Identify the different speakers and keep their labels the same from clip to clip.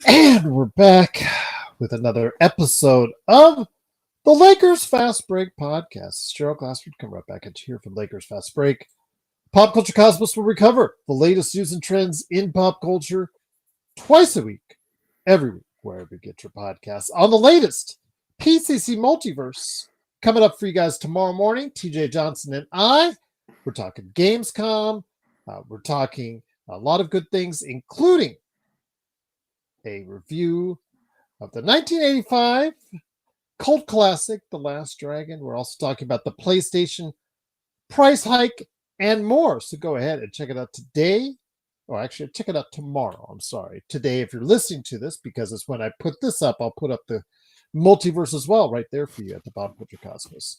Speaker 1: And we're back with another episode of the Lakers Fast Break podcast. It's Gerald Glassford coming right back at you here from Lakers Fast Break. Pop Culture Cosmos will recover the latest news and trends in pop culture twice a week, every week, wherever you get your podcasts. On the latest PCC Multiverse, coming up for you guys tomorrow morning, TJ Johnson and we're talking Gamescom. We're talking a lot of good things, including a review of the 1985 cult classic, The Last Dragon. We're also talking about the PlayStation price hike and more. So go ahead and check it out today. Or actually, check it out tomorrow. I'm sorry. Today, if you're listening to this, because it's when I put this up, I'll put up the multiverse as well right there for you at the bottom of your Cosmos.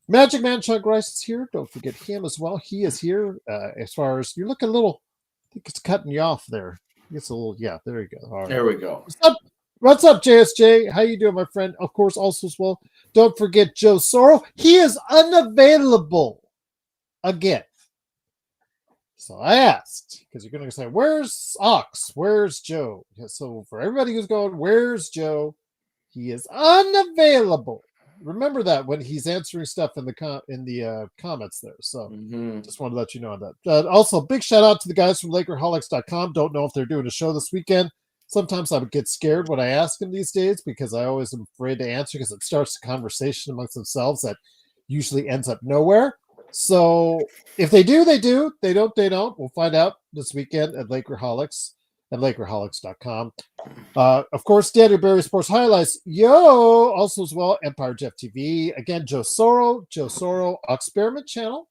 Speaker 1: Magic Man Chuck Rice is here. Don't forget him as well. He is here. As far as you're looking a little, I think it's cutting you off there. It's a little, yeah, there you go. All right.
Speaker 2: There we go.
Speaker 1: What's up, JSJ? How you doing, my friend? Of course, also as well, don't forget Joe Sorrow. He is unavailable again. So I asked, because you're going to say, where's Ox? Where's Joe? So for everybody who's going, where's Joe? He is unavailable. Remember that when he's answering stuff in the comments there. So just wanted to let you know on that. Also, big shout out to the guys from LakerHolics.com. Don't know if they're doing a show this weekend. Sometimes I would get scared when I ask them these days because I always am afraid to answer because it starts a conversation amongst themselves that usually ends up nowhere. So if they do, they do. They don't, they don't. We'll find out this weekend at LakerHolics at LakerHolics.com. Of course, Daniel Barry Sports Highlights. Yo! Also as well, Empire Jeff TV. Again, Joe Sorrow, Experiment Channel,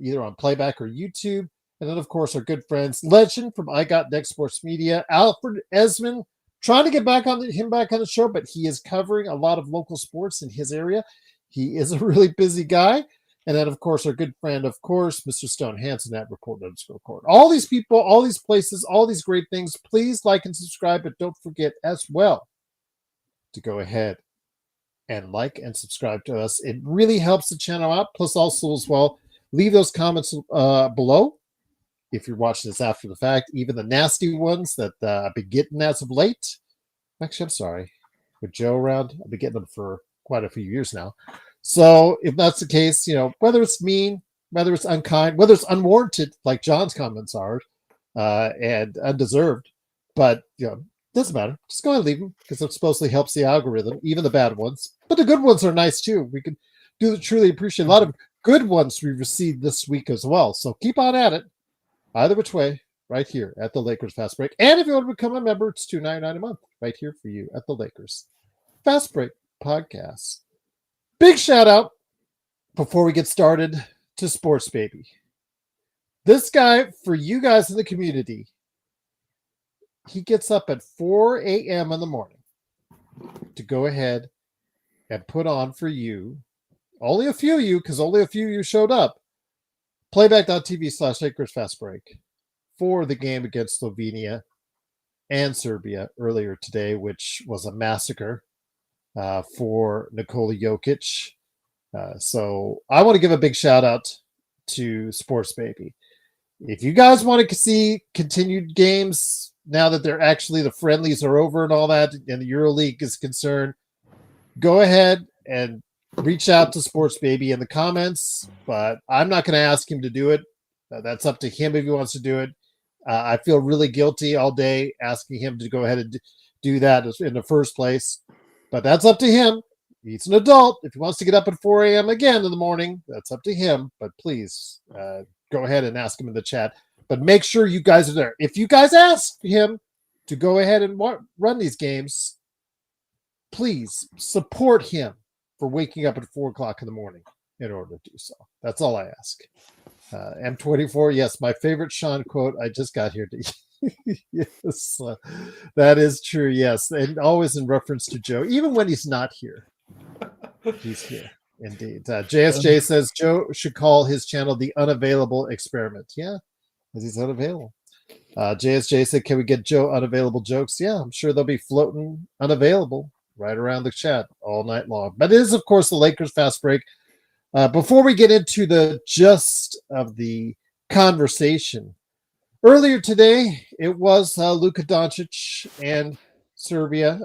Speaker 1: either on Playback or YouTube. And then, of course, our good friends, Legend from I Got Next Sports Media, Alfred Esmond, trying to get him back on the show, but he is covering a lot of local sports in his area. He is a really busy guy. And then, of course, our good friend, of course, Mr. Stone Hansen at Report_Court. All these people, all these places, all these great things. Please like and subscribe, but don't forget as well to go ahead and like and subscribe to us. It really helps the channel out. Plus, also as well, leave those comments below if you're watching this after the fact. Even the nasty ones that I've been getting as of late. Actually, I'm sorry. With Joe around, I've been getting them for quite a few years now. So if that's the case, whether it's mean, whether it's unkind, whether it's unwarranted, like John's comments are, and undeserved, but doesn't matter. Just go ahead and leave them because it supposedly helps the algorithm, even the bad ones. But the good ones are nice too. We can truly appreciate a lot of good ones we received this week as well. So keep on at it, either which way, right here at the Lakers Fast Break. And if you want to become a member, it's $2.99 a month, right here for you at the Lakers Fast Break Podcast. Big shout out before we get started to Sports Baby. This guy, for you guys in the community, he gets up at 4 a.m. in the morning to go ahead and put on for you, only a few of you, because only a few of you showed up, playback.tv/Lakers Fast Break for the game against Slovenia and Serbia earlier today, which was a massacre. For Nikola Jokic. So I want to give a big shout out to Sports Baby. If you guys want to see continued games now that they're actually the friendlies are over and all that, and the EuroLeague is concerned, go ahead and reach out to Sports Baby in the comments. But I'm not going to ask him to do it. That's up to him if he wants to do it. I feel really guilty all day asking him to go ahead and do that in the first place. But that's up to him. He's an adult. If he wants to get up at 4 a.m. again in the morning, that's up to him. But please go ahead and ask him in the chat. But make sure you guys are there. If you guys ask him to go ahead and run these games, please support him for waking up at 4 o'clock in the morning in order to do so. That's all I ask. M24, yes, my favorite Sean quote. I just got here to yes, that is true. Yes, and always in reference to Joe, even when he's not here. He's here, indeed. JSJ says Joe should call his channel the Unavailable Experiment. Yeah, because he's unavailable. JSJ said, "Can we get Joe unavailable jokes?" Yeah, I'm sure they'll be floating unavailable right around the chat all night long. But it is, of course, the Lakers Fast Break. Before we get into the gist of the conversation, Earlier today, it was Luka Doncic and Slovenia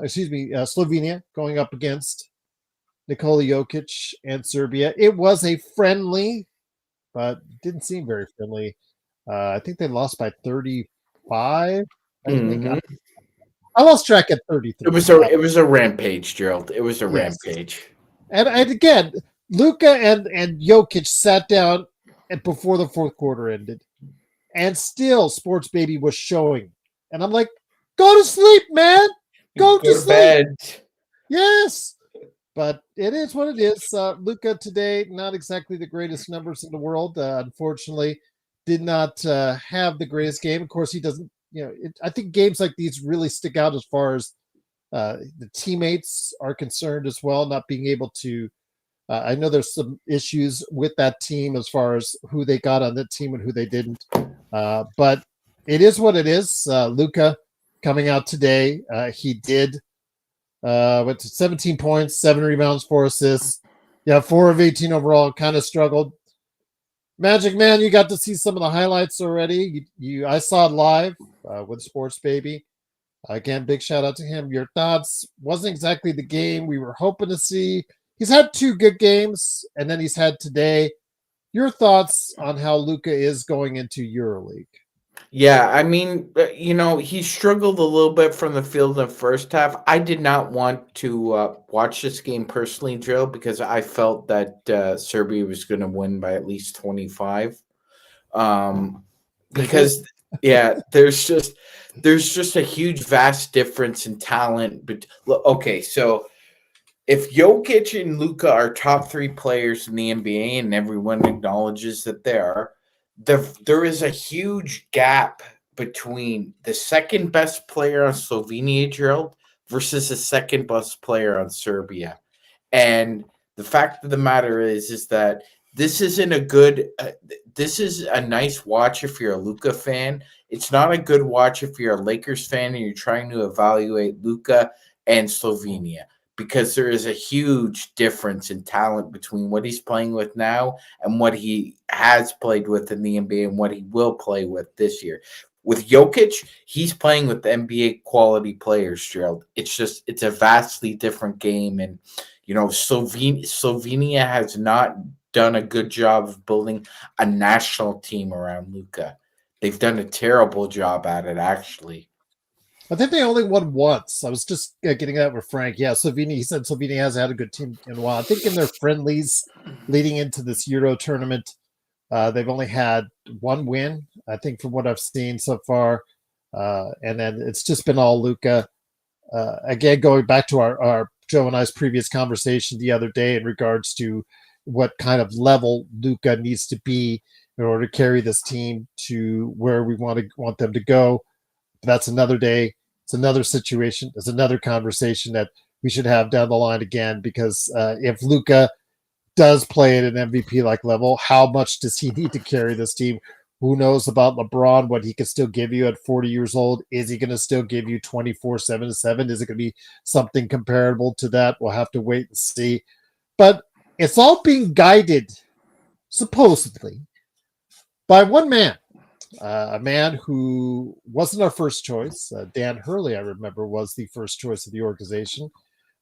Speaker 1: going up against Nikola Jokic and Serbia. It was a friendly, but didn't seem very friendly. I think they lost by 35. I think
Speaker 2: Mhm.
Speaker 1: I lost track at 33.
Speaker 2: It was a rampage, Gerald. It was a
Speaker 1: Yes,
Speaker 2: rampage.
Speaker 1: and again, Luka and Jokic sat down and before the fourth quarter ended, and still Sports Baby was showing, and I'm like, go to sleep, man, go to
Speaker 2: Go to
Speaker 1: sleep.
Speaker 2: bed.
Speaker 1: Yes, but it is what it is. Luka today, not exactly the greatest numbers in the world. Unfortunately, did not have the greatest game. Of course, he doesn't. I think games like these really stick out as far as the teammates are concerned as well. Not being able to. I know there's some issues with that team as far as who they got on that team and who they didn't. But it is what it is. Luka coming out today, he did went to 17 points, 7 rebounds, 4 assists. Yeah, 4 of 18 overall. Kind of struggled. Magic Man, you got to see some of the highlights already. I saw it live with Sports Baby. Again, big shout out to him. Your thoughts? Wasn't exactly the game we were hoping to see. He's had 2 good games, and then he's had today. Your thoughts on how Luka is going into EuroLeague?
Speaker 2: Yeah, I mean, he struggled a little bit from the field in the first half. I did not want to watch this game personally, Drill, because I felt that Serbia was going to win by at least 25.
Speaker 1: Quickly.
Speaker 2: Because yeah, there's just a huge, vast difference in talent. But okay, so if Jokic and Luka are top 3 players in the NBA, and everyone acknowledges that they are, there is a huge gap between the second best player on Slovenia, Gerald, versus the second best player on Serbia. And the fact of the matter is that this isn't a good. This is a nice watch if you're a Luka fan. It's not a good watch if you're a Lakers fan and you're trying to evaluate Luka and Slovenia, because there is a huge difference in talent between what he's playing with now and what he has played with in the NBA and what he will play with this year. With Jokic, he's playing with NBA quality players, Gerald. It's a vastly different game. And, Slovenia has not done a good job of building a national team around Luka. They've done a terrible job at it, actually.
Speaker 1: I think they only won once. I was just getting that with Frank. Yeah, Slovenia. He said Slovenia hasn't had a good team in a while. I think in their friendlies leading into this Euro tournament, they've only had 1 win. I think from what I've seen so far, and then it's just been all Luka. Again, going back to our Joe and I's previous conversation the other day in regards to what kind of level Luka needs to be in order to carry this team to where we want them to go. That's another day. It's another situation. It's another conversation that we should have down the line again. Because if Luka does play at an MVP like level, how much does he need to carry this team? Who knows about LeBron, what he can still give you at 40 years old? Is he going to still give you 24/7? Is it going to be something comparable to that? We'll have to wait and see. But it's all being guided, supposedly, by one man, a man who wasn't our first choice. Dan Hurley, I remember, was the first choice of the organization,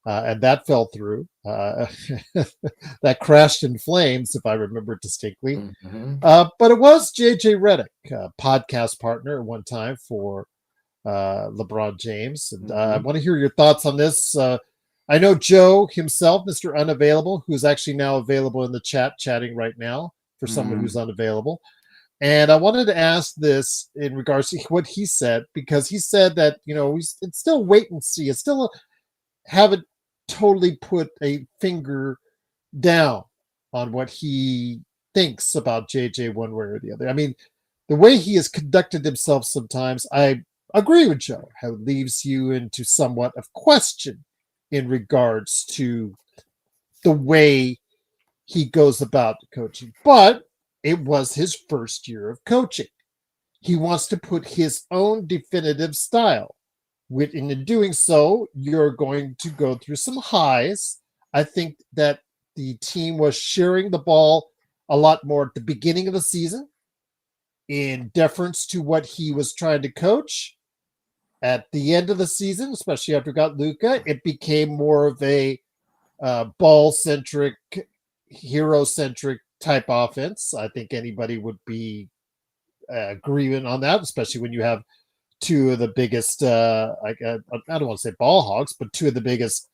Speaker 1: and that fell through. That crashed in flames, if I remember distinctly.
Speaker 2: Mm-hmm.
Speaker 1: But it was JJ Redick, podcast partner at one time for LeBron James. And I want to hear your thoughts on this. I know Joe himself, Mr. Unavailable, who's actually now available in the chat, chatting right now for someone who's unavailable. And I wanted to ask this in regards to what he said, because he said that, it's still wait and see. It's still haven't totally put a finger down on what he thinks about JJ one way or the other. I mean, the way he has conducted himself sometimes, I agree with Joe, how it leaves you into somewhat of question in regards to the way he goes about coaching. But it was his first year of coaching. He wants to put his own definitive style. In doing so, you're going to go through some highs. I think that the team was sharing the ball a lot more at the beginning of the season. in deference to what he was trying to coach. At the end of the season, especially after we got Luka, it became more of a ball-centric, hero-centric type offense. I think anybody would be agreeing on that, especially when you have two of the biggest, I don't want to say ball hogs, but two of the biggest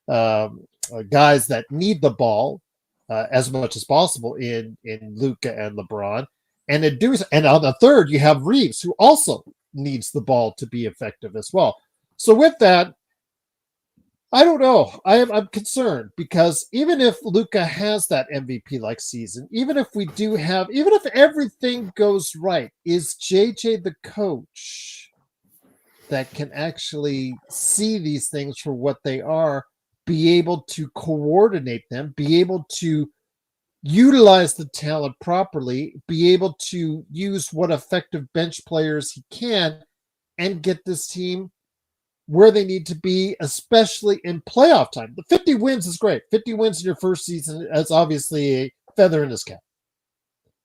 Speaker 1: guys that need the ball as much as possible in Luka and LeBron. And on the third, you have Reeves, who also needs the ball to be effective as well. So with that, I don't know. I'm concerned because even if Luka has that MVP like season, even if everything goes right, is JJ the coach that can actually see these things for what they are, be able to coordinate them, be able to utilize the talent properly, be able to use what effective bench players he can, and get this team where they need to be, especially in playoff time. The 50 wins is great. 50 wins in your first season is obviously a feather in his cap.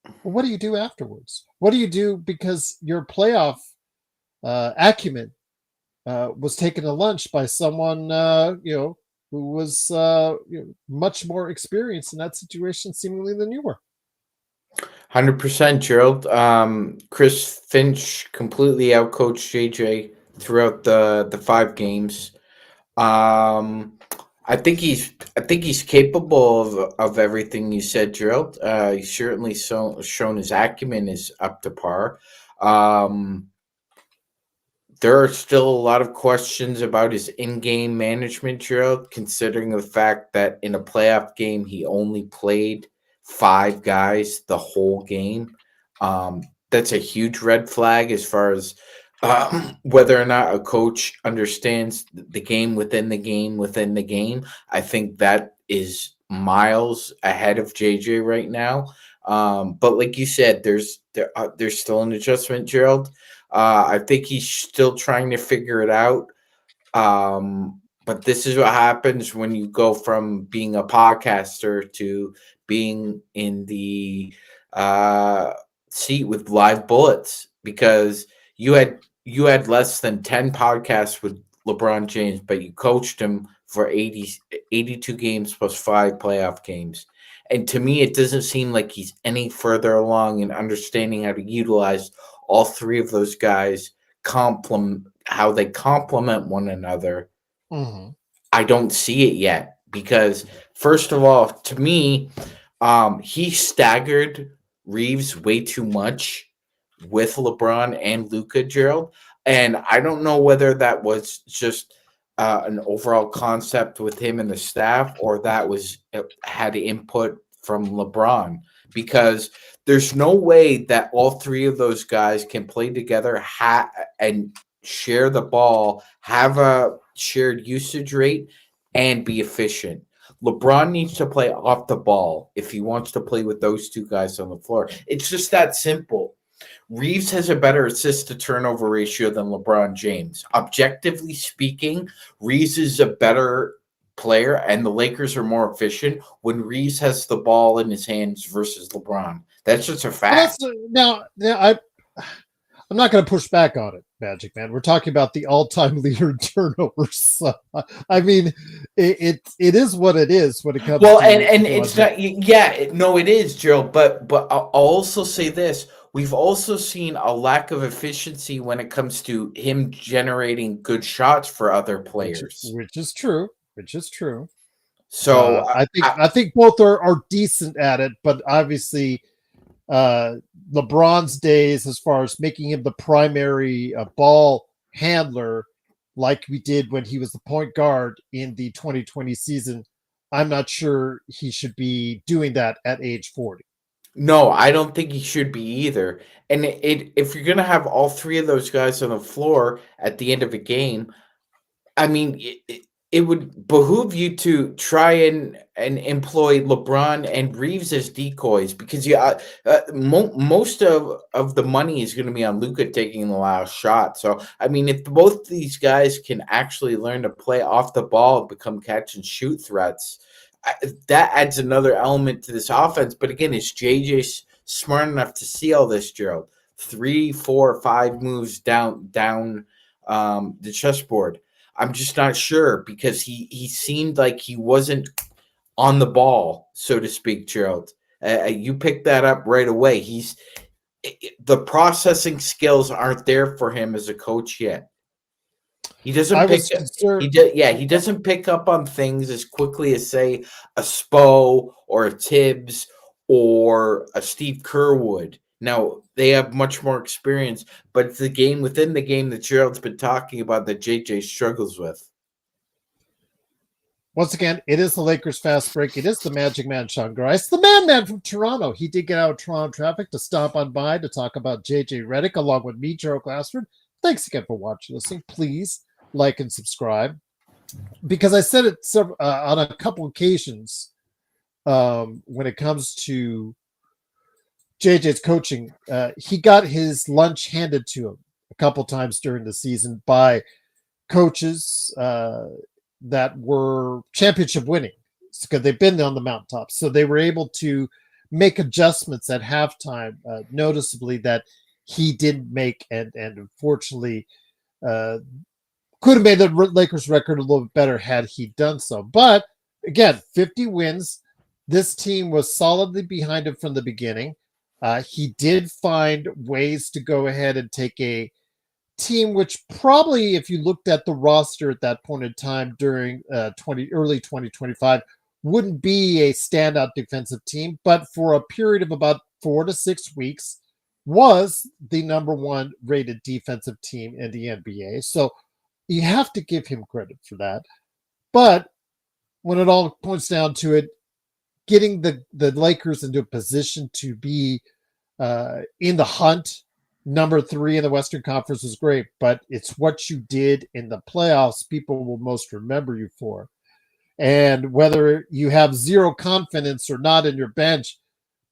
Speaker 1: But what do you do afterwards? What do you do because your playoff acumen was taken to lunch by someone who was much more experienced in that situation seemingly than you were?
Speaker 2: 100%, Gerald. Chris Finch completely outcoached JJ throughout the 5 games. I think he's capable of everything you said, Gerald. He's certainly shown his acumen is up to par. There are still a lot of questions about his in-game management, Gerald, considering the fact that in a playoff game he only played 5 guys the whole game. That's a huge red flag as far as whether or not a coach understands the game within the game within the game. I think that is miles ahead of JJ right now. But like you said, there's still an adjustment, Gerald. I think he's still trying to figure it out. But this is what happens when you go from being a podcaster to being in the seat with live bullets, because you had less than 10 podcasts with LeBron James, but you coached him for 82 games plus 5 playoff games. And to me, it doesn't seem like he's any further along in understanding how to utilize all 3 of those guys, how they complement one another.
Speaker 1: Mm-hmm.
Speaker 2: I don't see it yet because, first of all, to me, he staggered Reeves way too much with LeBron and Luka, Gerald. And I don't know whether that was just an overall concept with him and the staff, or that had input from LeBron, because there's no way that all 3 of those guys can play together and share the ball, have a shared usage rate, and be efficient. LeBron needs to play off the ball if he wants to play with those 2 guys on the floor. It's just that simple. Reeves has a better assist to turnover ratio than LeBron James. Objectively speaking, Reeves is a better player, and the Lakers are more efficient when Reeves has the ball in his hands versus LeBron. That's just a fact.
Speaker 1: Now I'm not going to push back on it, Magic Man. We're talking about the all-time leader in turnovers. So, I mean, it is what it is when it comes.
Speaker 2: Well, and it's not. Yeah, no, it is, Gerald. But I'll also say this: we've also seen a lack of efficiency when it comes to him generating good shots for other players,
Speaker 1: which is true. Which is true.
Speaker 2: So
Speaker 1: I think both are decent at it, but obviously LeBron's days as far as making him the primary ball handler, like we did when he was the point guard in the 2020 season, I'm not sure he should be doing that at age 40.
Speaker 2: No, I don't think he should be either. And if you're going to have all 3 of those guys on the floor at the end of a game, I mean, it would behoove you to try and employ LeBron and Reeves as decoys, because most of the money is going to be on Luka taking the last shot. So, I mean, if both these guys can actually learn to play off the ball and become catch and shoot threats, that adds another element to this offense. But again, is JJ smart enough to see all this, Gerald? 3, 4, 5 moves down the chessboard. I'm just not sure because he seemed like he wasn't on the ball, so to speak, Gerald. You picked that up right away. The processing skills aren't there for him as a coach yet. He doesn't
Speaker 1: I
Speaker 2: pick
Speaker 1: was concerned.
Speaker 2: he doesn't pick up on things as quickly as say a Spo or a Tibbs or a Steve Kerr would. Now they have much more experience, but it's the game within the game that Gerald's been talking about that JJ struggles with.
Speaker 1: Once again, it is the Lakers fast break. It is the Magic Man, Sean Grice, the man from Toronto. He did get out of Toronto traffic to stop on by to talk about JJ Redick along with me, Gerald Glassford. Thanks again for watching, listening. Please like and subscribe because I said it on a couple occasions when it comes to JJ's coaching. He got his lunch handed to him a couple times during the season by coaches that were championship winning because they've been on the mountaintop. So they were able to make adjustments at halftime, noticeably that he didn't make, and unfortunately could have made the Lakers record a little bit better had he done so. But again, 50 wins. This team was solidly behind him from the beginning. He did find ways to go ahead and take a team which probably, if you looked at the roster at that point in time during early 2025, wouldn't be a standout defensive team, but for a period of about 4 to 6 weeks was the number one rated defensive team in the NBA. So you have to give him credit for that. But when it all points down to it, getting the Lakers into a position to be in the hunt, number 3 in the Western Conference was great, but it's what you did in the playoffs people will most remember you for. And whether you have zero confidence or not in your bench,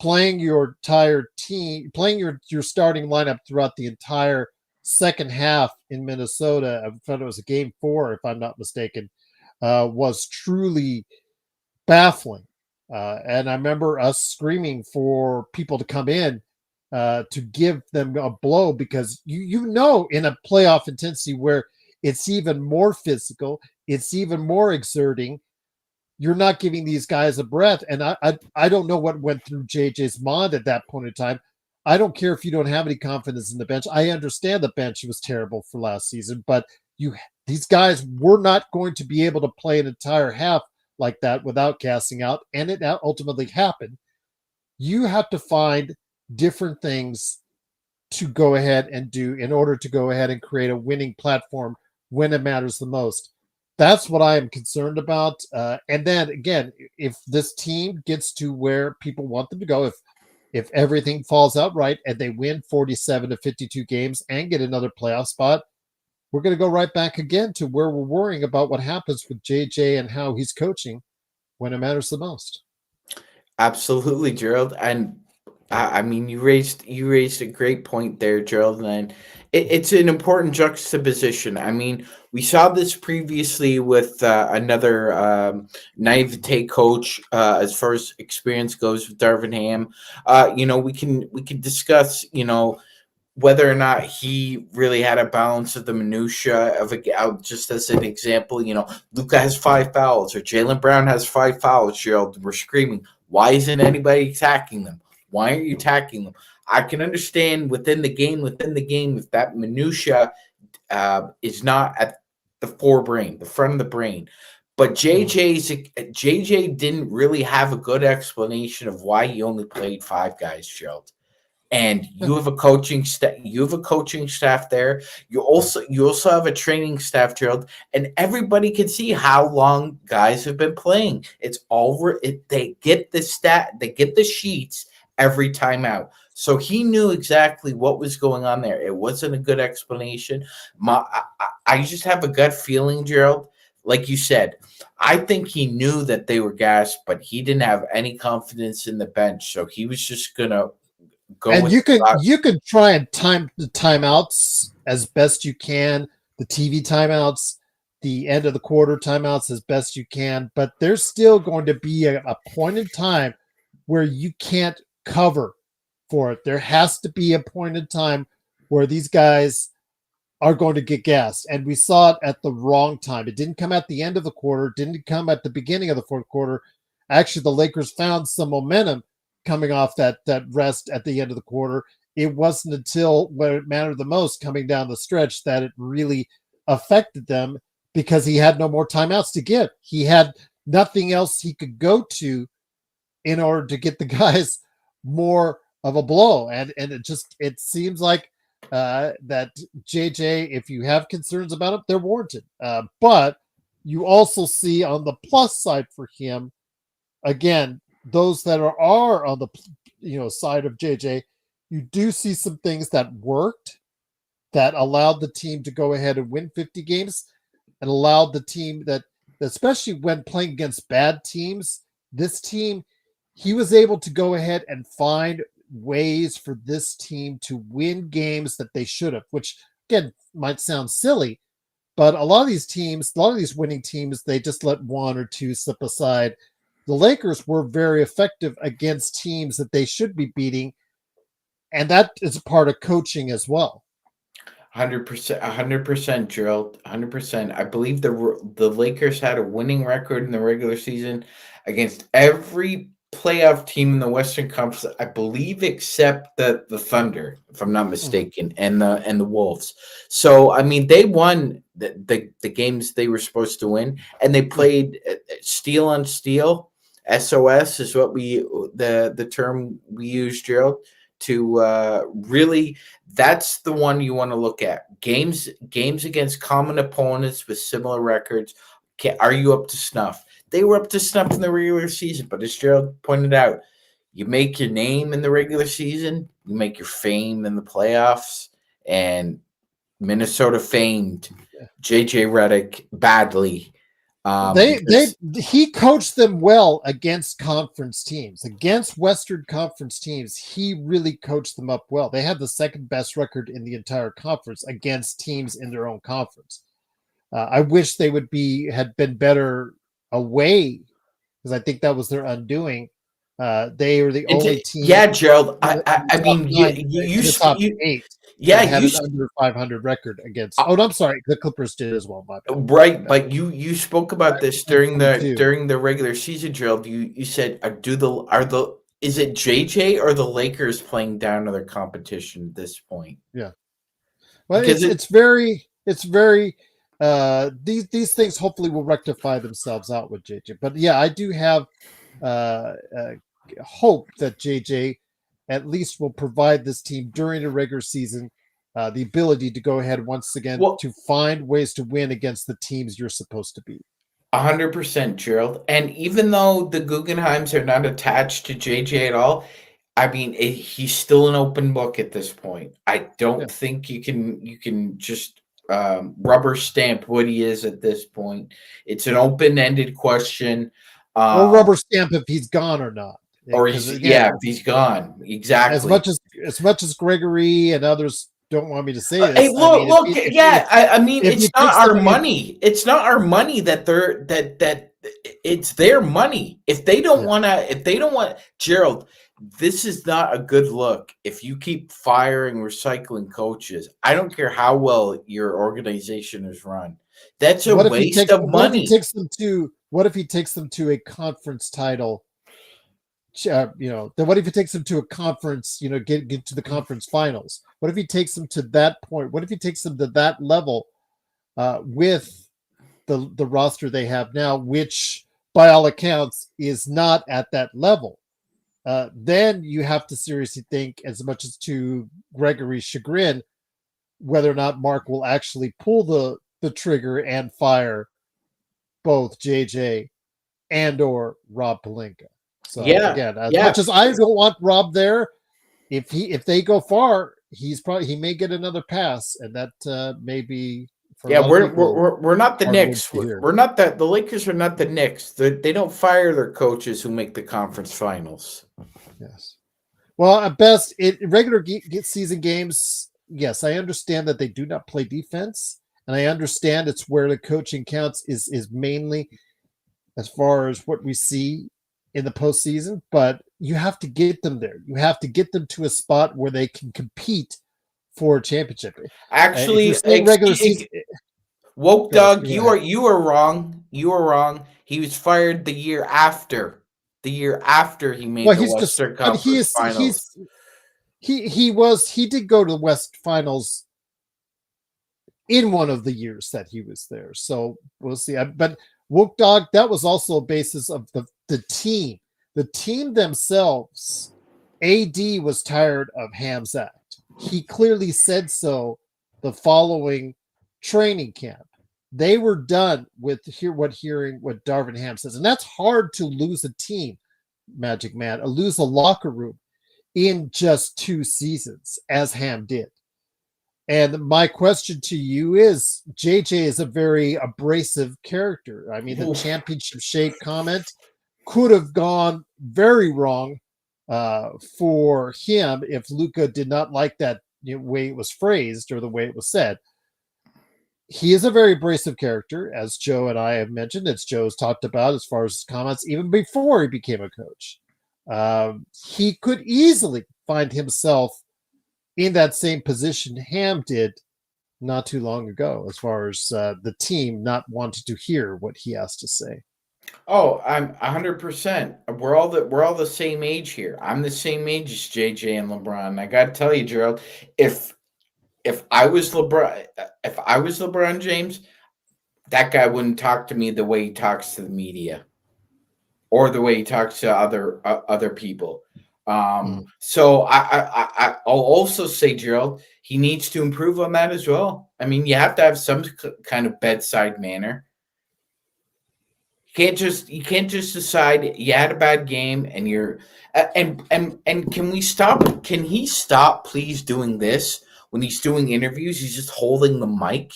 Speaker 1: playing your entire team, playing your starting lineup throughout the entire second half in Minnesota, I thought it was a game 4, if I'm not mistaken, was truly baffling. And I remember us screaming for people to come in to give them a blow because you know in a playoff intensity where it's even more physical, it's even more exerting, you're not giving these guys a breath. And I don't know what went through JJ's mind at that point in time. I don't care if you don't have any confidence in the bench. I understand the bench was terrible for last season, but these guys were not going to be able to play an entire half like that without gassing out, and it ultimately happened. You have to find different things to go ahead and do in order to go ahead and create a winning platform when it matters the most. That's what I am concerned about. And then again, if this team gets to where people want them to go, if everything falls out right and they win 47 to 52 games and get another playoff spot, we're going to go right back again to where we're worrying about what happens with JJ and how he's coaching when it matters the most.
Speaker 2: Absolutely, Gerald. And I mean, you raised a great point there, Gerald, and it's an important juxtaposition. I mean, we saw this previously with another naivete coach as far as experience goes with Darvin Ham. We can discuss, whether or not he really had a balance of the minutia of just as an example, Luka has 5 fouls or Jaylen Brown has 5 fouls, Gerald. We're screaming, why isn't anybody attacking them? Why aren't you attacking them? I can understand within the game, if that minutia is not at the front of the brain. But JJ didn't really have a good explanation of why he only played 5 guys, Gerald. And you have a coaching staff. You have a coaching staff there. You also have a training staff, Gerald. And everybody can see how long guys have been playing. It's all they get the stat. They get the sheets every time out. So he knew exactly what was going on there. It wasn't a good explanation. I just have a gut feeling, Gerald. Like you said, I think he knew that they were gassed, but he didn't have any confidence in the bench. So he was just gonna go.
Speaker 1: And you can try and time the timeouts as best you can, the TV timeouts, the end of the quarter timeouts as best you can, but there's still going to be a point in time where you can't cover for it. There has to be a point in time where these guys are going to get gassed. And we saw it at the wrong time. It didn't come at the end of the quarter, didn't come at the beginning of the fourth quarter. Actually, the Lakers found some momentum coming off that rest at the end of the quarter. It wasn't until when it mattered the most coming down the stretch that it really affected them because he had no more timeouts to give. He had nothing else he could go to in order to get the guys more of a blow. And it seems like that JJ, if you have concerns about it, they're warranted. But you also see on the plus side for him, again, those that are on the side of JJ, you do see some things that worked that allowed the team to go ahead and win 50 games and allowed the team that especially when playing against bad teams, this team, he was able to go ahead and find ways for this team to win games that they should have, which again might sound silly, but a lot of these winning teams, they just let one or two slip aside. The Lakers were very effective against teams that they should be beating, and that is a part of coaching as well.
Speaker 2: 100%, Gerald. 100%. I believe the Lakers had a winning record in the regular season against every playoff team in the Western Conference, I believe, except the Thunder, if I'm not mistaken, and the Wolves. So I mean, they won the games they were supposed to win, and they played steel on steel. SOS is what the term we use, Gerald, to really. That's the one you want to look at. Games against common opponents with similar records. Are you up to snuff? They were up to snuff in the regular season, but as Gerald pointed out, you make your name in the regular season, you make your fame in the playoffs, and Minnesota famed JJ Redick badly.
Speaker 1: He coached them well against conference teams, against Western Conference teams. He really coached them up well. They had the second best record in the entire conference against teams in their own conference. I wish they had been better away, because I think that was their undoing. They were the only team.
Speaker 2: Yeah, Gerald. I mean, you
Speaker 1: top 8.
Speaker 2: Yeah,
Speaker 1: had an under 500 record against. I'm sorry, the Clippers did as well.
Speaker 2: Right, but you spoke about this during the regular season, Gerald. You said, is it JJ or the Lakers playing down to their competition at this point?
Speaker 1: Yeah, well, it's very these things hopefully will rectify themselves out with JJ. But yeah, I do have hope that JJ at least will provide this team during the regular season the ability to go ahead once again to find ways to win against the teams you're supposed to beat.
Speaker 2: 100%, Gerald. And even though the Guggenheims are not attached to JJ at all, I mean, he's still an open book at this point. I don't think you can just rubber stamp what he is at this point. It's an open-ended question.
Speaker 1: Or rubber stamp if he's gone or not.
Speaker 2: Or if he's gone. Exactly.
Speaker 1: As much as Gregory and others don't want me to say this.
Speaker 2: Hey, I mean, it's not our money. It's not our money that it's their money. If they don't want Gerald, this is not a good look. If you keep firing, recycling coaches, I don't care how well your organization is run. That's a waste of money.
Speaker 1: What if he takes them to a conference title? Then what if he takes them to a conference, get to the conference finals? What if he takes them to that point? What if he takes them to that level with the roster they have now, which by all accounts is not at that level? Then you have to seriously think, as much as to Gregory's chagrin, whether or not Mark will actually pull the trigger and fire both JJ and or Rob Pelinka. So again, as much as I don't want Rob there, if they go far, he may get another pass, and that may be.
Speaker 2: We're not the Knicks. We're not that. The Lakers are not the Knicks. They don't fire their coaches who make the conference finals.
Speaker 1: Yes. Well, at best, regular season games, yes, I understand that they do not play defense, and I understand it's where the coaching counts is mainly as far as what we see in the postseason. But you have to get them there. You have to get them to a spot where they can compete for a championship. If you're
Speaker 2: Actually,
Speaker 1: saying regular season,
Speaker 2: Woke
Speaker 1: go
Speaker 2: Dog,
Speaker 1: ahead.
Speaker 2: you are wrong. You are wrong. He was fired the year after. The year after he made
Speaker 1: Well,
Speaker 2: the
Speaker 1: he's just,
Speaker 2: Western
Speaker 1: but
Speaker 2: Conference Finals.
Speaker 1: he did go to the West Finals in one of the years that he was there. So we'll see. But Woke Dog, that was also a basis of the team. The team themselves, AD was tired of Ham's act. He clearly said so the following training camp. They were done with hearing what Darvin Ham says. And that's hard to lose a team, Magic Man, lose a locker room in just 2 seasons, as Ham did. And my question to you is, JJ is a very abrasive character. I mean, the championship shape comment could have gone very wrong for him if Luka did not like that way it was phrased or the way it was said. He is a very abrasive character, as Joe and I have mentioned. It's Joe's talked about as far as his comments, even before he became a coach. He could easily find himself in that same position Ham did not too long ago, as far as the team not wanting to hear what he has to say.
Speaker 2: Oh, I'm 100%. We're all the same age here. I'm the same age as JJ and LeBron. I got to tell you, Gerald, if I was LeBron James, that guy wouldn't talk to me the way he talks to the media or the way he talks to other people. So I'll also say, Gerald, he needs to improve on that as well. I mean, you have to have some kind of bedside manner. You can't just decide you had a bad game and you're and can we stop? Can he stop, please, doing this when he's doing interviews? He's just holding the mic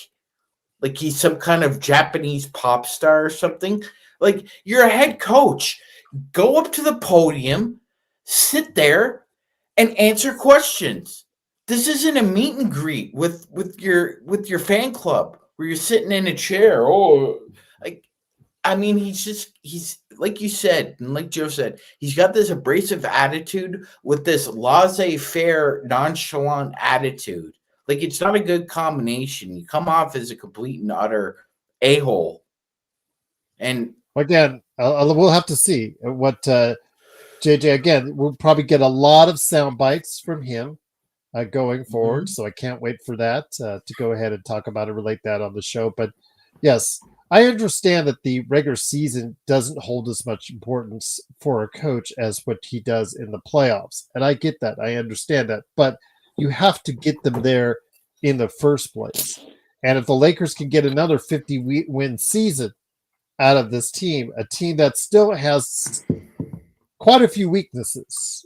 Speaker 2: like he's some kind of Japanese pop star or something. Like, you're a head coach. Go up to the podium, sit there, and answer questions. This isn't a meet and greet with your fan club where you're sitting in a chair. Oh, like, I mean, he's like you said, and like Joe said, he's got this abrasive attitude with this laissez-faire, nonchalant attitude. Like, it's not a good combination. You come off as a complete and utter a-hole. And
Speaker 1: again, we'll have to see what JJ. Again, we'll probably get a lot of sound bites from him going forward. So I can't wait for that to go ahead and talk about it, relate that on the show. But yes, I understand that the regular season doesn't hold as much importance for a coach as what he does in the playoffs. And I get that. I understand that. But you have to get them there in the first place. And if the Lakers can get another 50-win season out of this team, a team that still has quite a few weaknesses,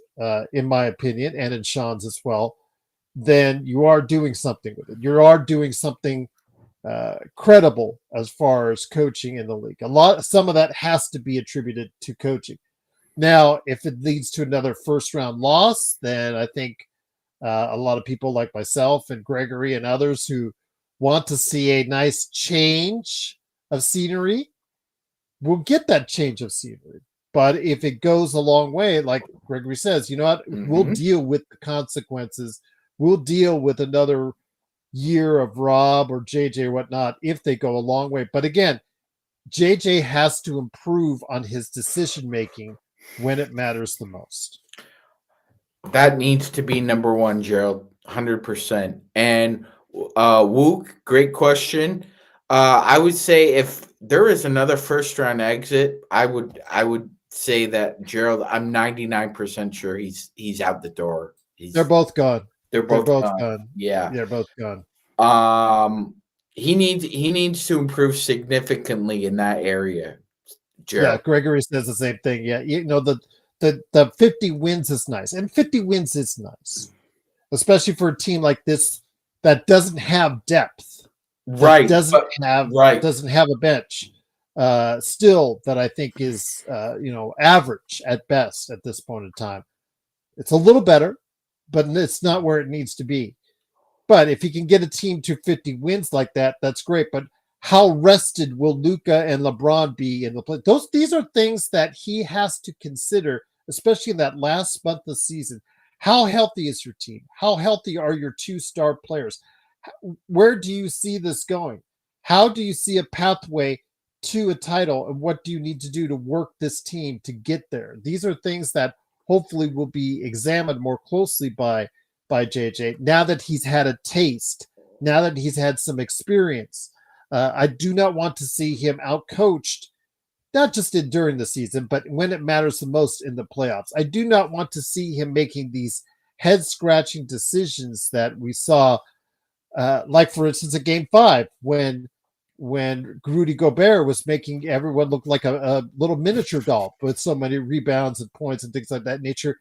Speaker 1: in my opinion, and in Sean's as well, then you are doing something with it. You are doing something credible as far as coaching in the league. Some of that has to be attributed to coaching. Now, if it leads to another first round loss, then I think a lot of people like myself and Gregory and others who want to see a nice change of scenery will get that change of scenery. But if it goes a long way, like Gregory says, you know what, we'll deal with the consequences. We'll deal with another year of Rob or JJ or whatnot if they go a long way. But again, JJ has to improve on his decision making when it matters the most.
Speaker 2: That needs to be number one, Gerald, 100%. And Wook, great question. I would say if there is another first round exit, I would say that, Gerald, I'm 99% sure he's out the door.
Speaker 1: They're both gone.
Speaker 2: They're both
Speaker 1: gone.
Speaker 2: Yeah,
Speaker 1: they're both gone.
Speaker 2: He needs to improve significantly in that area, Gerald.
Speaker 1: Yeah, Gregory says the same thing. Yeah, you know, the 50 wins is nice, and 50 wins is nice, especially for a team like this that doesn't have depth,
Speaker 2: right?
Speaker 1: Doesn't have a bench. Still, that I think is average at best at this point in time. It's a little better, but it's not where it needs to be. But if he can get a team to 50 wins like that, that's great. But how rested will Luka and LeBron be in the play? These are things that he has to consider, especially in that last month of the season. How healthy is your team? How healthy are your two-star players? Where do you see this going? How do you see a pathway to a title, and what do you need to do to work this team to get there? These are things that hopefully will be examined more closely by JJ now that he's had a taste, now that he's had some experience. I do not want to see him outcoached, not just during the season, but when it matters the most in the playoffs. I do not want to see him making these head-scratching decisions that we saw, like, for instance, in Game 5, when Rudy Gobert was making everyone look like a little miniature doll with so many rebounds and points and things like that nature.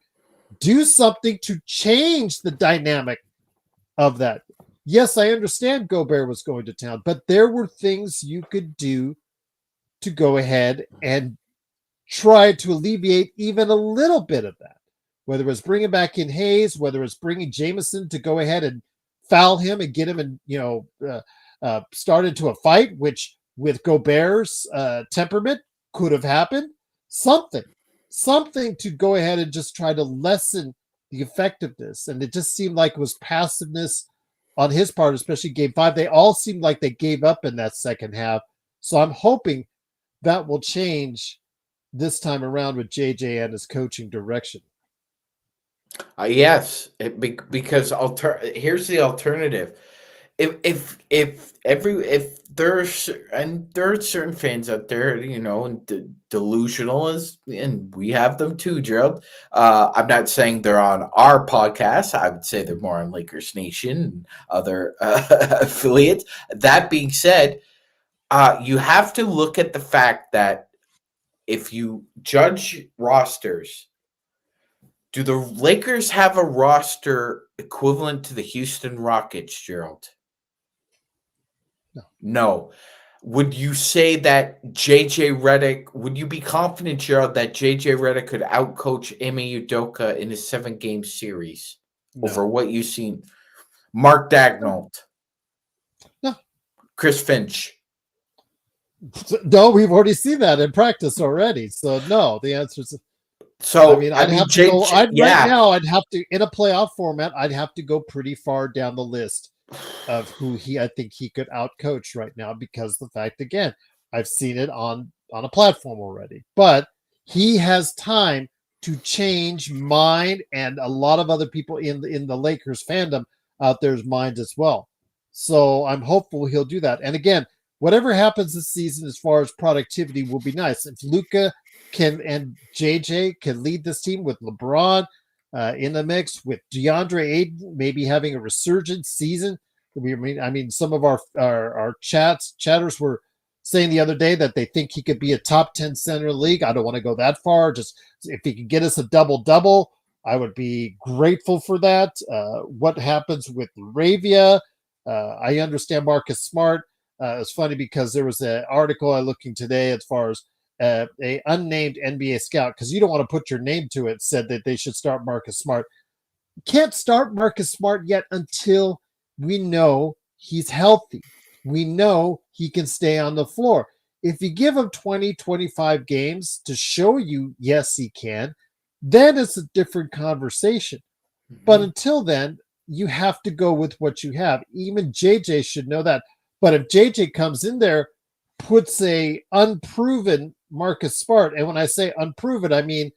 Speaker 1: Do something to change the dynamic of that. Yes, I understand Gobert was going to town, but there were things you could do to go ahead and try to alleviate even a little bit of that. Whether it was bringing back in Hayes, whether it's bringing Jameson to go ahead and foul him and get him and start into a fight, which with Gobert's temperament could have happened. Something to go ahead and just try to lessen the effectiveness. And it just seemed like it was passiveness on his part, especially Game 5. They all seemed like they gave up in that second half. So I'm hoping that will change this time around with JJ and his coaching direction.
Speaker 2: Yes, because here's the alternative. If there are certain fans out there, and delusional and we have them too, Gerald. I'm not saying they're on our podcast. I would say they're more on Lakers Nation and other affiliates. That being said, you have to look at the fact that if you judge rosters, do the Lakers have a roster equivalent to the Houston Rockets, Gerald? No. Would you say that JJ Redick, would you be confident, Gerald, that JJ Redick could outcoach Ime Udoka in a 7-game series over what you've seen? Mark Daigneault.
Speaker 1: No.
Speaker 2: Chris Finch.
Speaker 1: No, we've already seen that in practice already. So no, the answer is.
Speaker 2: So
Speaker 1: I'd have to go. Right now, I'd have to, in a playoff format, I'd have to go pretty far down the list of who I think he could outcoach right now, because the fact, again, I've seen it on a platform already. But he has time to change mine and a lot of other people in the Lakers fandom out there's minds as well. So I'm hopeful he'll do that. And again, whatever happens this season as far as productivity will be nice. If Luka and JJ can lead this team with LeBron in the mix, with DeAndre Ayton maybe having a resurgent season. I mean, some of our chatters were saying the other day that they think he could be a top 10 center in the league. I don't want to go that far. Just if he could get us a double-double, I would be grateful for that. What happens with Ravia? I understand Marcus Smart. It's funny because there was an article I looking today as far as a unnamed NBA scout, because you don't want to put your name to it, said that they should start Marcus Smart. Can't start Marcus Smart yet until we know he's healthy. We know he can stay on the floor. If you give him 20, 25 games to show you, yes, he can, then it's a different conversation. Mm-hmm. But until then, you have to go with what you have. Even JJ should know that. But if JJ comes in there, puts a unproven Marcus Smart, and when I say unproven, I mean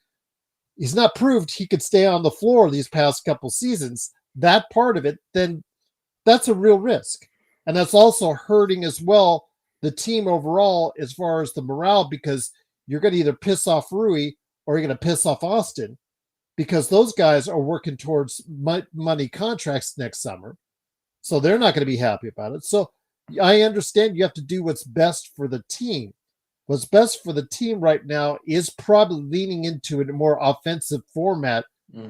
Speaker 1: he's not proved he could stay on the floor these past couple seasons, that part of it, then that's a real risk. And that's also hurting as well the team overall as far as the morale, because you're going to either piss off Rui or you're going to piss off Austin, because those guys are working towards money contracts next summer. So they're not going to be happy about it. So I understand you have to do what's best for the team. What's best for the team right now is probably leaning into a more offensive format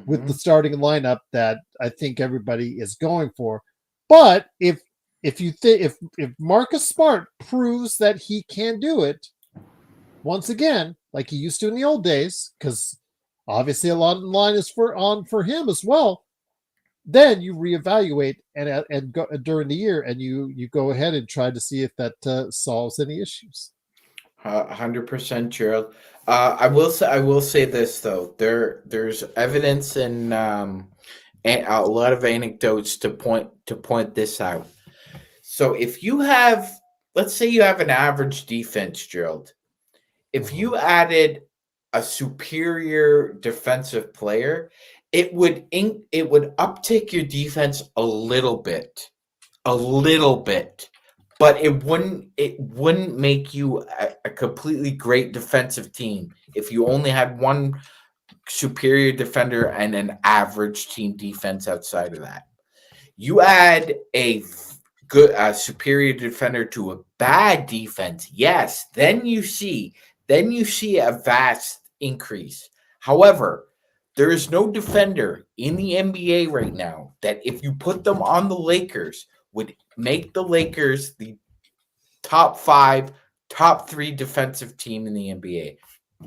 Speaker 1: with the starting lineup that I think everybody is going for. But if Marcus Smart proves that he can do it once again, like he used to in the old days, because obviously a lot of the line is for him as well, then you reevaluate and go during the year, and you go ahead and try to see if that solves any issues.
Speaker 2: 100%, Gerald. I will say this though. There's evidence and a lot of anecdotes to point this out. So if you have, let's say you have an average defense, Gerald. If you added a superior defensive player, it would uptick your defense a little bit, but it wouldn't make you a completely great defensive team if you only had one superior defender and an average team defense outside of that. You add a good superior defender to a bad defense, yes, then you see a vast increase. However, there is no defender in the NBA right now that if you put them on the Lakers would make the Lakers the top 5, top 3 defensive team in the NBA.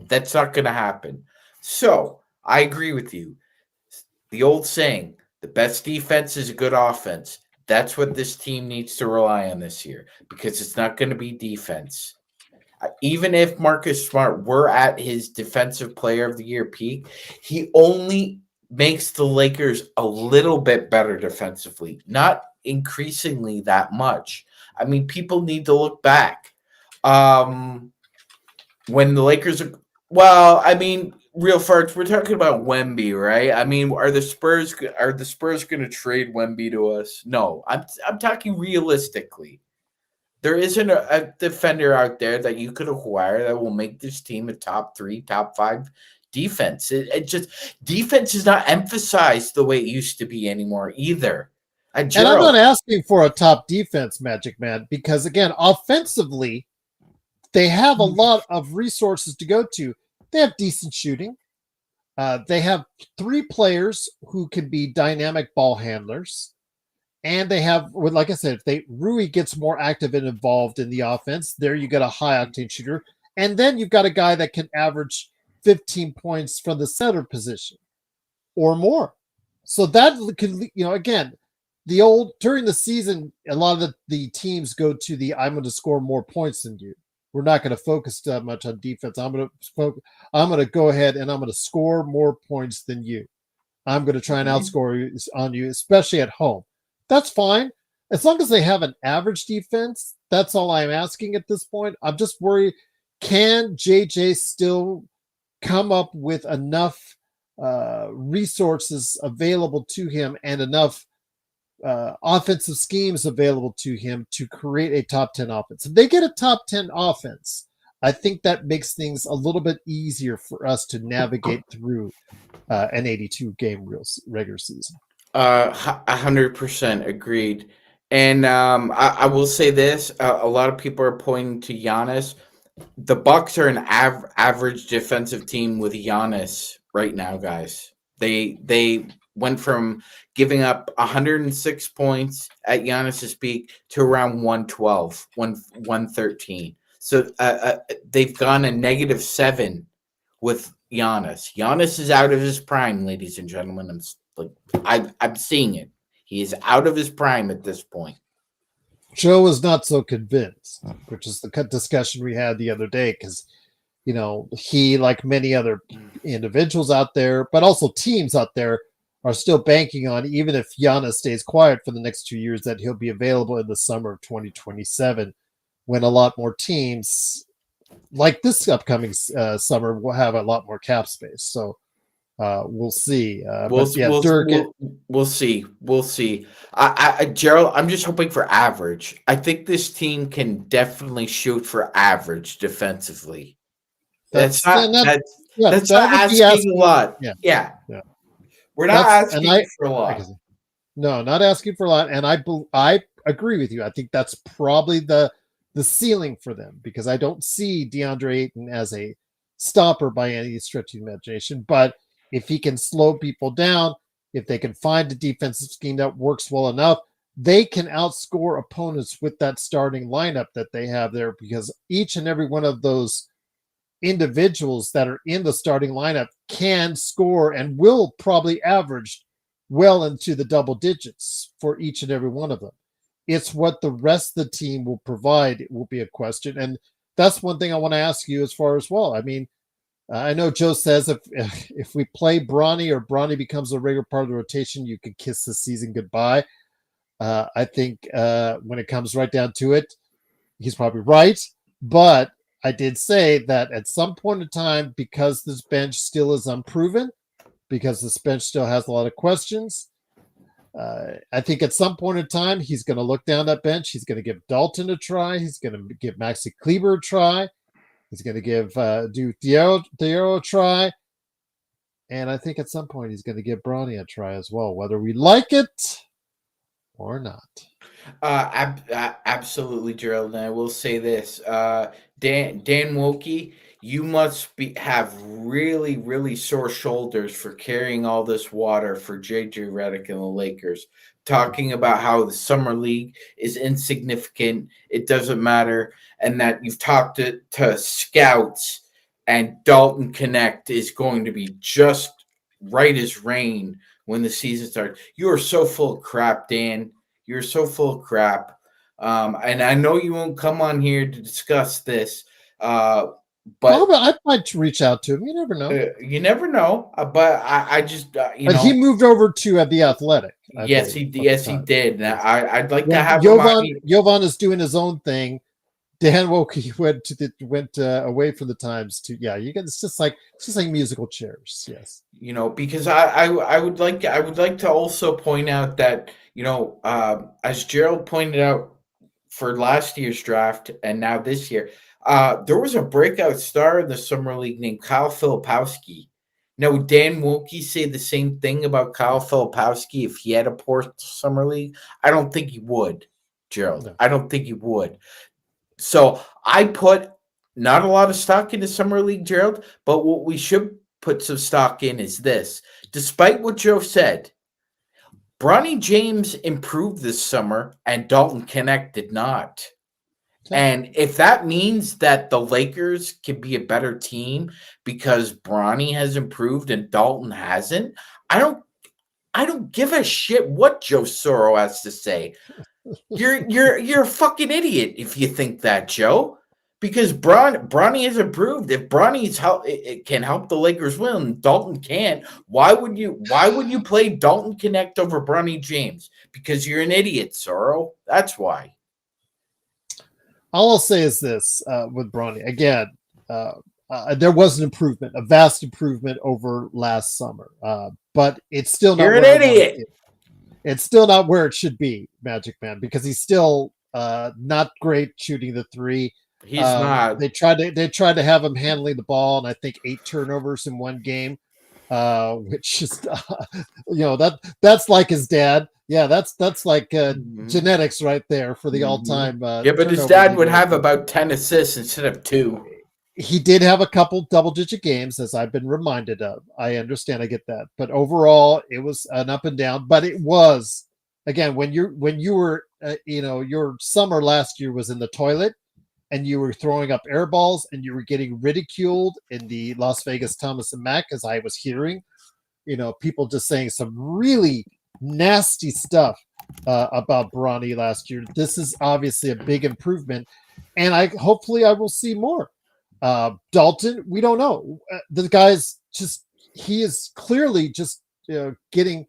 Speaker 2: That's not going to happen. So, I agree with you. The old saying, the best defense is a good offense. That's what this team needs to rely on this year because it's not going to be defense. Even if Marcus Smart were at his defensive player of the year peak, he only makes the Lakers a little bit better defensively, not increasingly that much. I mean, people need to look back. When the Lakers are, well, I mean, real farts, we're talking about Wemby, right? I mean, are the Spurs going to trade Wemby to us? No, I'm talking realistically. There isn't a defender out there that you could acquire that will make this team a top 3, top 5 defense. It just defense is not emphasized the way it used to be anymore either.
Speaker 1: And I'm not asking for a top defense, Magic Man, because again, offensively, they have a lot of resources to go to. They have decent shooting. They have 3 players who can be dynamic ball handlers. And they have, like I said, if Rui gets more active and involved in the offense, there you get a high octane shooter. And then you've got a guy that can average 15 points from the center position or more. So that can, again, during the season, a lot of the teams go to I'm going to score more points than you. We're not going to focus that much on defense. I'm going to go ahead and I'm going to score more points than you. I'm going to try and outscore you on you, especially at home. That's fine. As long as they have an average defense, that's all I'm asking at this point. I'm just worried, can JJ still come up with enough resources available to him and enough offensive schemes available to him to create a top 10 offense? If they get a top 10 offense, I think that makes things a little bit easier for us to navigate through an 82-game regular season.
Speaker 2: 100% agreed. And I will say this: a lot of people are pointing to Giannis. The Bucks are an average defensive team with Giannis right now, guys. They went from giving up 106 points at Giannis's peak to around 112, 113. So they've gone a -7 with Giannis. Giannis is out of his prime, ladies and gentlemen. I'm seeing it. He is out of his prime at this point.
Speaker 1: Joe is not so convinced, which is the discussion we had the other day, because he, like many other individuals out there, but also teams out there, are still banking on, even if Giannis stays quiet for the next 2 years, that he'll be available in the summer of 2027, when a lot more teams, like this upcoming summer, will have a lot more cap space. So we'll see.
Speaker 2: We'll see. We'll see. Gerald, I'm just hoping for average. I think this team can definitely shoot for average defensively. That's not asking a lot. Yeah. We're not asking for a lot.
Speaker 1: No, not asking for a lot. And I agree with you. I think that's probably the ceiling for them, because I don't see DeAndre Ayton as a stopper by any stretch of the imagination. But if he can slow people down, if they can find a defensive scheme that works well enough, they can outscore opponents with that starting lineup that they have there, because each and every one of those individuals that are in the starting lineup can score and will probably average well into the double digits for each and every one of them. It's what the rest of the team will provide. It will be a question. And that's one thing I want to ask you as far as well. I mean, I know Joe says if we play Bronny or Bronny becomes a regular part of the rotation, you could kiss the season goodbye. I think when it comes right down to it, he's probably right. But I did say that at some point in time, because this bench still is unproven, because this bench still has a lot of questions, I think at some point in time, he's going to look down that bench. He's going to give Dalton a try. He's going to give Maxi Kleber a try. He's going to give Theo a try. And I think at some point he's going to give Bronny a try as well, whether we like it or not.
Speaker 2: Absolutely, Gerald. And I will say this, Dan Wokey, you must have really, really sore shoulders for carrying all this water for JJ Redick and the Lakers, talking about how the summer league is insignificant, it doesn't matter, and that you've talked to scouts, and Dalton Connect is going to be just right as rain when the season starts. You are so full of crap, Dan. You're so full of crap. And I know you won't come on here to discuss this, but
Speaker 1: I might reach out to him. You never know.
Speaker 2: You never know. But I just,
Speaker 1: but he moved over to the Athletic.
Speaker 2: Yes, he did. And I'd like to have
Speaker 1: Jovan is doing his own thing. Dan Wokey went away from the Times to it's just like musical chairs. Yes,
Speaker 2: because I would like to also point out that as Gerald pointed out for last year's draft and now this year, there was a breakout star in the summer league named Kyle Filipowski. Now, would Dan Wokey say the same thing about Kyle Filipowski if he had a poor summer league? I don't think he would, Gerald. No. I don't think he would. So I put not a lot of stock into summer league, Gerald, but what we should put some stock in is this. Despite what Joe said, Bronny James improved this summer and Dalton Connect did not. Okay. And if that means that the Lakers can be a better team because Bronny has improved and Dalton hasn't, I don't give a shit what Joe Soro has to say. You're a fucking idiot if you think that, Joe. Because Bronny has improved. If Bronny's it can help the Lakers win, Dalton can't. Why would you play Dalton Connect over Bronny James? Because you're an idiot, Soro. That's why.
Speaker 1: All I'll say is this with Bronny. Again, there was an improvement, a vast improvement over last summer. But it's still not.
Speaker 2: You're an idiot.
Speaker 1: It's still not where it should be, Magic Man, because he's still not great shooting the three.
Speaker 2: He's not.
Speaker 1: They tried to have him handling the ball, and I think 8 turnovers in one game, which is that's like his dad. Yeah, that's like genetics right there for the all-time.
Speaker 2: But his dad would have about 10 assists instead of 2.
Speaker 1: He did have a couple double-digit games, as I've been reminded of. I understand, I get that, but overall, it was an up and down. But it was, again, when you were, your summer last year was in the toilet, and you were throwing up air balls, and you were getting ridiculed in the Las Vegas Thomas and Mack, as I was hearing, people just saying some really nasty stuff about Bronny last year. This is obviously a big improvement, and hopefully I will see more. Dalton, we don't know. The guy's he is clearly just getting.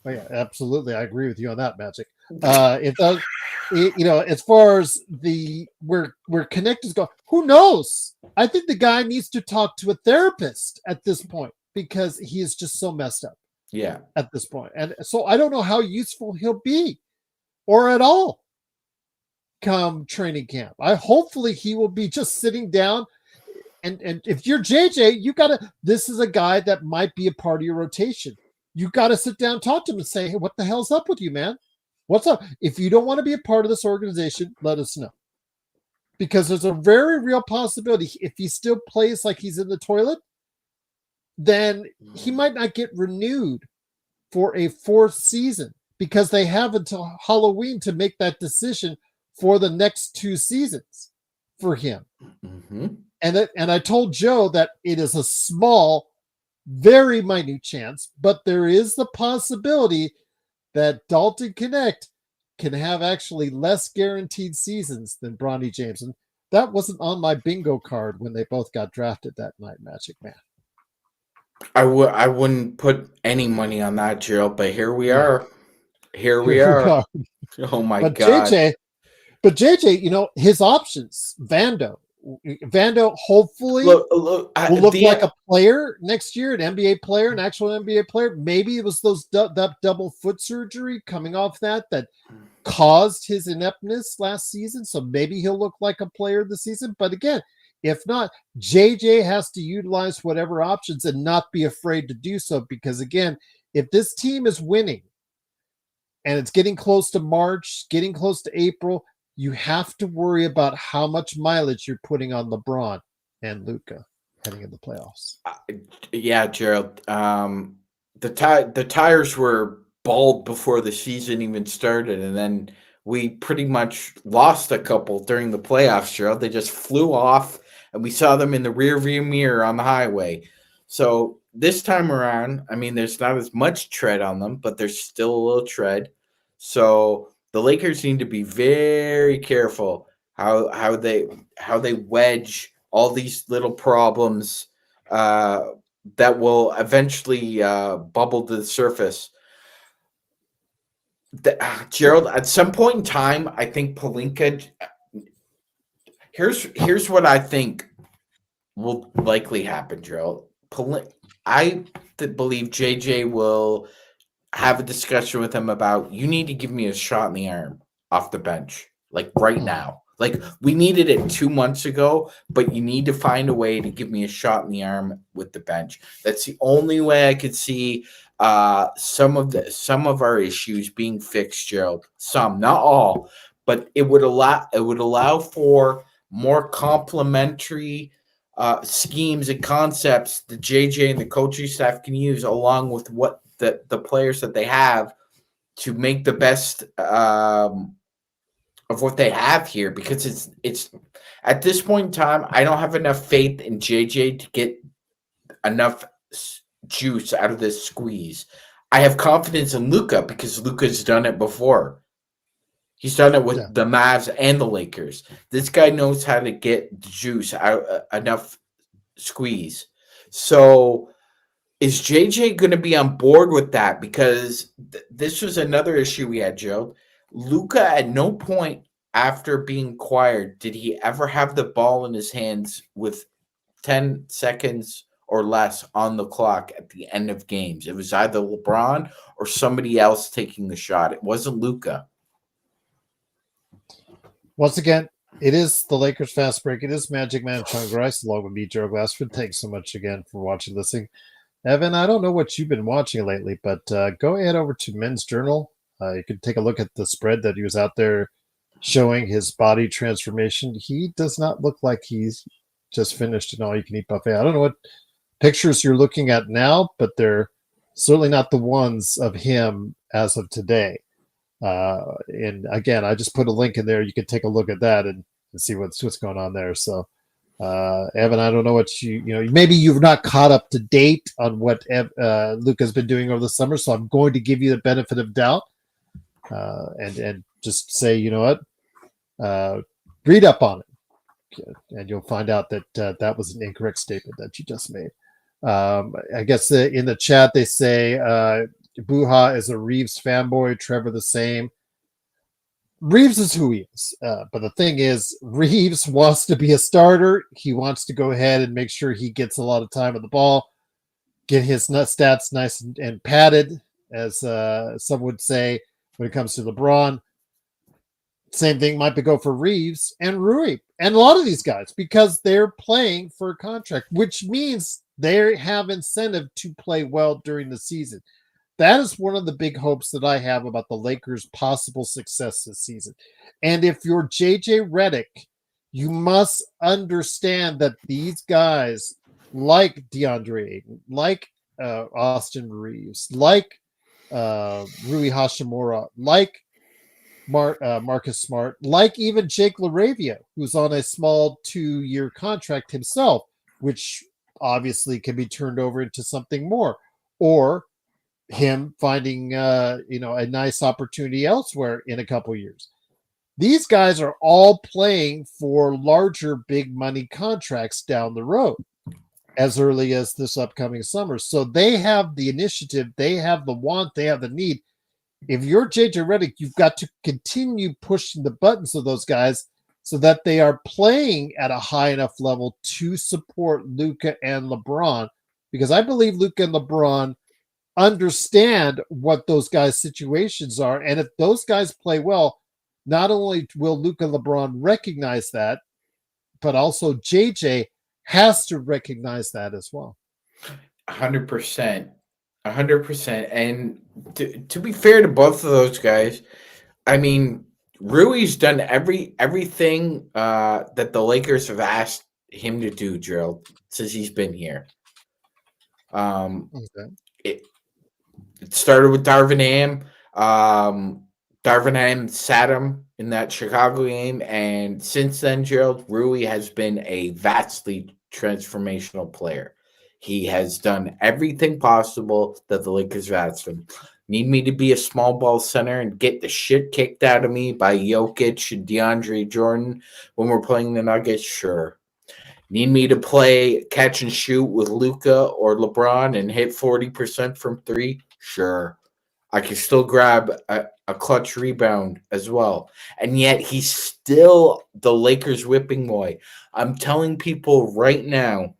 Speaker 1: Oh yeah, absolutely, I agree with you on that, Magic. It does, as far as where Connect is going, who knows? I think the guy needs to talk to a therapist at this point because he is just so messed up.
Speaker 2: Yeah,
Speaker 1: at this point, and so I don't know how useful he'll be, or at all, come training camp. Hopefully he will be just sitting down. And if you're JJ, this is a guy that might be a part of your rotation. You got to sit down, talk to him and say, hey, what the hell's up with you, man? What's up? If you don't want to be a part of this organization, let us know. Because there's a very real possibility if he still plays like he's in the toilet, then he might not get renewed for a 4th season because they have until Halloween to make that decision for the next 2 seasons for him.
Speaker 2: Mm-hmm.
Speaker 1: And I told Joe that it is a small, very minute chance, but there is the possibility that Dalton Connect can have actually less guaranteed seasons than Bronny James. And That wasn't on my bingo card when they both got drafted that night, Magic Man.
Speaker 2: I wouldn't put any money on that, Gerald, but here we
Speaker 1: Yeah.
Speaker 2: are. Here we
Speaker 1: Here we
Speaker 2: are.
Speaker 1: are.
Speaker 2: Oh my
Speaker 1: But
Speaker 2: god.
Speaker 1: JJ, his options, Vando hopefully
Speaker 2: Look,
Speaker 1: will look like a player next year, an NBA player, an actual NBA player. Maybe it was that double foot surgery coming off that caused his ineptness last season. So maybe he'll look like a player this season. But again, if not, JJ has to utilize whatever options and not be afraid to do so. Because again, if this team is winning and it's getting close to March, getting close to April, you have to worry about how much mileage you're putting on LeBron and Luka heading in the playoffs.
Speaker 2: Yeah, Gerald. The tires were bald before the season even started, and then we pretty much lost a couple during the playoffs, Gerald. They just flew off, and we saw them in the rearview mirror on the highway. So this time around, I mean, there's not as much tread on them, but there's still a little tread. So the Lakers need to be very careful how they wedge all these little problems that will eventually bubble to the surface. Gerald, at some point in time, I think Pelinka. Here's what I think will likely happen, Gerald. I believe JJ will have a discussion with him about you need to give me a shot in the arm off the bench, like right now. Like we needed it 2 months ago, but you need to find a way to give me a shot in the arm with the bench. That's the only way I could see some of our issues being fixed, Gerald. Some, not all, but it would allow for more complementary schemes and concepts that JJ and the coaching staff can use, along with what the players that they have, to make the best of what they have here. Because it's at this point in time, I don't have enough faith in JJ to get enough juice out of this squeeze. I have confidence in Luka because Luka's done it before. He's done it with the Mavs and the Lakers. This guy knows how to get juice out, enough squeeze. So is JJ going to be on board with that? Because this was another issue we had, Joe. Luka, at no point after being acquired did he ever have the ball in his hands with 10 seconds or less on the clock at the end of games. It was either LeBron or somebody else taking the shot. It wasn't Luka.
Speaker 1: Once again, it is the Lakers Fast Break. It is Magic Man Sean Grice along with me, Joe Glassford. Thanks so much again for watching, listening. Evan, I don't know what you've been watching lately, but go ahead over to Men's Journal. You can take a look at the spread that he was out there showing his body transformation. He does not look like he's just finished an all-you-can-eat buffet. I don't know what pictures you're looking at now, but they're certainly not the ones of him as of today. And again, I just put a link in there. You can take a look at that and see what's going on there. So, Evan, I don't know what maybe you've not caught up to date on what Luka's been doing over the summer. So I'm going to give you the benefit of doubt and just say, you know what, read up on it, and you'll find out that that was an incorrect statement that you just made. I guess in the chat they say Buha is a Reeves fanboy, Trevor the same. Reeves is who he is. But the thing is, Reeves wants to be a starter. He wants to go ahead and make sure he gets a lot of time on the ball, get his stats nice and padded, as some would say when it comes to LeBron. Same thing might go for Reeves and Rui and a lot of these guys, because they're playing for a contract, which means they have incentive to play well during the season. That is one of the big hopes that I have about the Lakers' possible success this season. And if you're JJ Redick, you must understand that these guys like DeAndre Ayton, like Austin Reeves, like Rui Hashimura, like Marcus Smart, like even Jake LaRavia, who's on a small 2-year contract himself, which obviously can be turned over into something more, or him finding a nice opportunity elsewhere in a couple years. These guys are all playing for larger big money contracts down the road as early as this upcoming summer. So they have the initiative, they have the want, they have the need. If you're JJ Redick, you've got to continue pushing the buttons of those guys so that they are playing at a high enough level to support Luka and LeBron, because I believe Luka and LeBron understand what those guys' situations are. And if those guys play well, not only will Luka and LeBron recognize that, but also JJ has to recognize that as well.
Speaker 2: 100%. 100%. And to be fair to both of those guys, I mean, Rui's done everything that the Lakers have asked him to do, Gerald, since he's been here.
Speaker 1: Okay.
Speaker 2: It started with Darvin Ham. Darvin Ham sat him in that Chicago game, and since then, Gerald, Rui has been a vastly transformational player. He has done everything possible that the Lakers have asked him. Need me to be a small ball center and get the shit kicked out of me by Jokic and DeAndre Jordan when we're playing the Nuggets? Sure. Need me to play catch and shoot with Luka or LeBron and hit 40% from three? Sure. I can still grab a clutch rebound as well. And yet he's still the Lakers whipping boy. I'm telling people right now,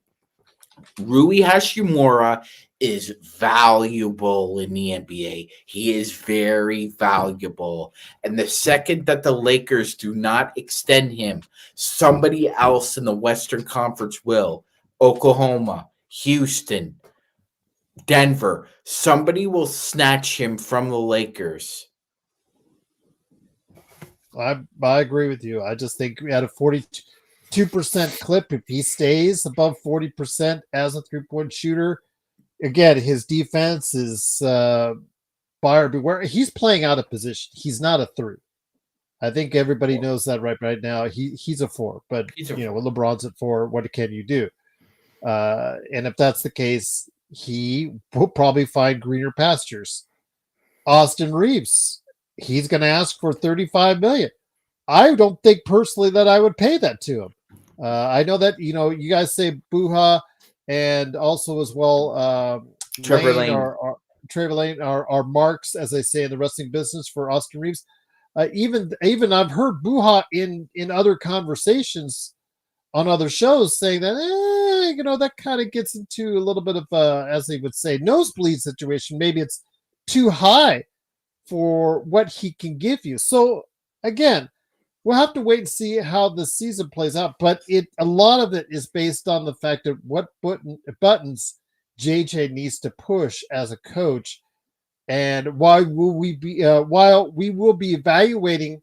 Speaker 2: Rui Hashimura is valuable in the NBA. He is very valuable. And the second that the Lakers do not extend him, somebody else in the Western Conference will. Oklahoma, Houston, Denver. Somebody will snatch him from the Lakers.
Speaker 1: I agree with you. I just think we had a 42% clip. If he stays above 40% as a three-point shooter, again, his defense is buyer beware. He's playing out of position. He's not a three. I think everybody knows that right now. He's a four, but when LeBron's at four, what can you do? And if that's the case, he will probably find greener pastures. Austin Reeves, he's going to ask for $35 million. I don't think personally that I would pay that to him. I know that you guys say Buha and also as well
Speaker 2: Trevor Lane.
Speaker 1: Trevor Lane are marks, as they say in the wrestling business, for Austin Reeves. Even I've heard Buha in other conversations on other shows saying that that kind of gets into a little bit of as they would say, nosebleed situation. Maybe it's too high for what he can give you. So again, we'll have to wait and see how the season plays out. But a lot of it is based on the fact of what buttons JJ needs to push as a coach, and while we will be evaluating